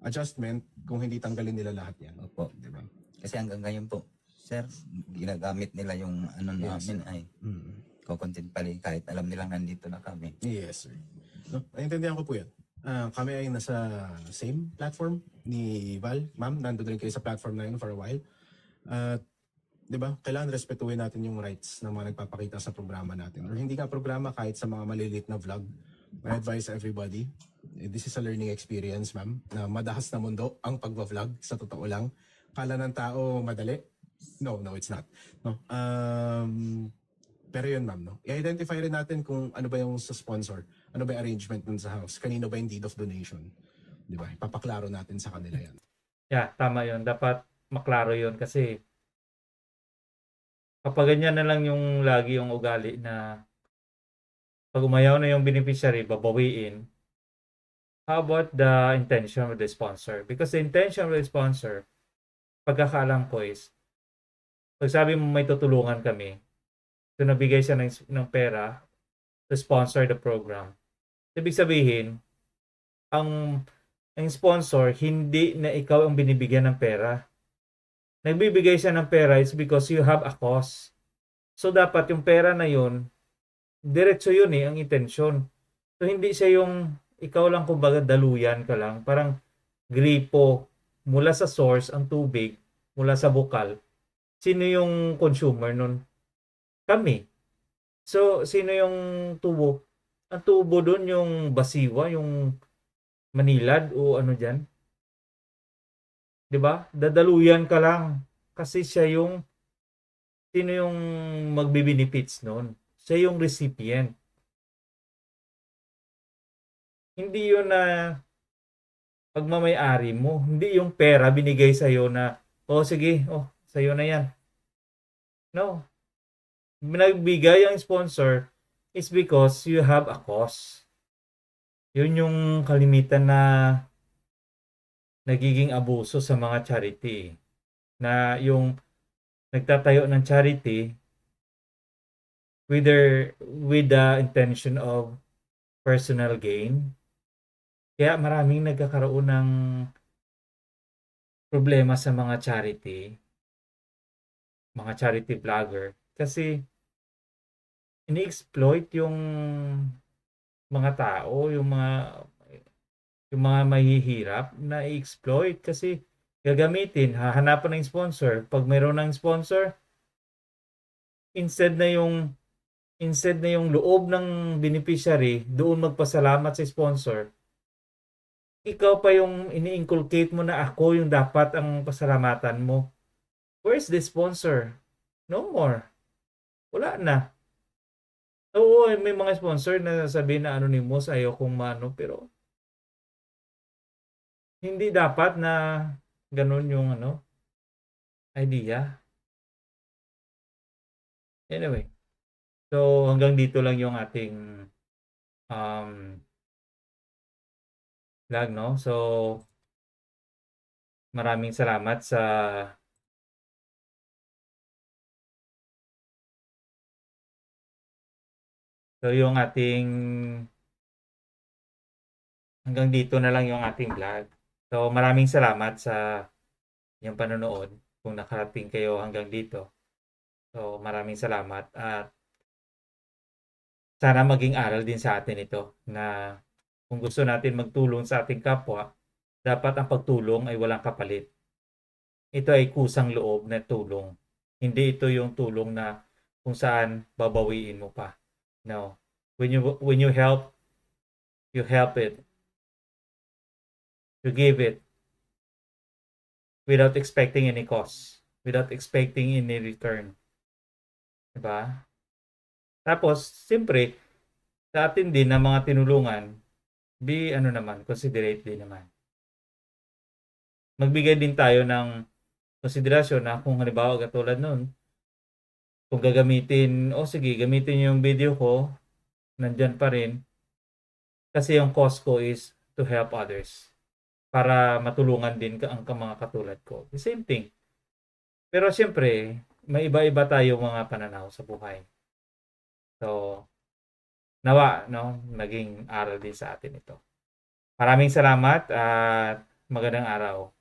C: adjustment kung hindi tanggalin nila lahat 'yan.
E: Opo.
C: Di ba?
E: Kasi hanggang ngayon po, sir, ginagamit nila yung
C: Yes,
E: namin ay kukontent pa rin kahit alam nilang nandito na kami.
C: Yes, sir. No, naintindihan ko po yan. Kami ay nasa same platform ni Val. Ma'am, nandun rin kayo sa platform na yun for a while. Di ba? Kailangan respetuhin natin yung rights ng mga nagpapakita sa programa natin. Or hindi nga programa, kahit sa mga maliliit na vlog. I advise everybody, this is a learning experience, ma'am, na madahas na mundo ang pagba-vlog, sa totoo lang. Kala ng tao madali. No, it's not. No. Pero yun, ma'am, no? I-identify rin natin kung ano ba yung sa sponsor, ano ba yung arrangement dun sa house, kanino ba yung deed of donation. Di ba? Ipapaklaro natin sa kanila yan.
A: Yeah, tama yun. Dapat maklaro yun kasi kapag ganyan na lang yung lagi yung ugali na pag umayaw na yung beneficiary, babawiin. How about the intention of the sponsor? Because the intention of the sponsor, pagkakaalam ko is, pag sabi mo may tutulungan kami, so nabigay siya ng pera to sponsor the program. Ibig sabihin, ang sponsor, hindi na ikaw ang binibigyan ng pera. Nagbibigay siya ng pera is because you have a cause. So dapat yung pera na yun, diretso yun ang intensyon. So hindi siya yung ikaw lang kumbaga daluyan ka lang. Parang gripo mula sa source, ang tubig, mula sa bukal. Sino yung consumer nun? Kami. So, sino yung tubo? Ang tubo doon yung basiwa, yung manilad o ano dyan. 'Di ba? Dadaluyan ka lang. Kasi siya yung, sino yung magbe-benefits noon? Siya yung recipient. Hindi yun na pagmamay-ari mo. Hindi yung pera binigay sa'yo na, sige, sa'yo na yan. No. Nagbigay ang sponsor is because you have a cause. Yun yung kalimitan na nagiging abuso sa mga charity. Na yung nagtatayo ng charity with the intention of personal gain. Kaya maraming nagkakaroon ng problema sa mga charity vlogger. Kasi ini-exploit yung mga tao, yung mga mahihirap na i-exploit kasi gagamitin, hahanapan ng sponsor. Pag mayroon ng sponsor, instead na yung loob ng beneficiary doon magpasalamat sa sponsor, ikaw pa yung ini-inculcate mo na ako yung dapat ang pasalamatan mo. Where's the sponsor? No more. Wala na. Oo, may mga sponsor na sabihin na anonymous, ayaw kong maano, pero hindi dapat na ganun yung idea. Anyway, so hanggang dito lang yung ating vlog, no? So, maraming salamat sa yung ating hanggang dito na lang yung ating vlog. So, maraming salamat sa yung panonood kung nakarating kayo hanggang dito. So, maraming salamat at sana maging aral din sa atin ito na Kung gusto natin magtulong sa ating kapwa, dapat ang pagtulong ay walang kapalit. Ito ay kusang loob na tulong. Hindi ito yung tulong na kung saan babawiin mo pa. No. When you help it. You give it without expecting any cost, without expecting any return. Diba? Tapos, siyempre, sa atin din na mga tinulungan, considerate din naman. Magbigay din tayo ng konsiderasyon na kung halimbawa katulad nun, kung gagamitin, sige, gamitin yung video ko, nandyan pa rin, kasi yung cost ko is to help others para matulungan din ang mga katulad ko. The same thing. Pero siyempre, may iba-iba tayo mga pananaw sa buhay. So, nawa, no, naging aral din sa atin ito. Maraming salamat at magandang araw.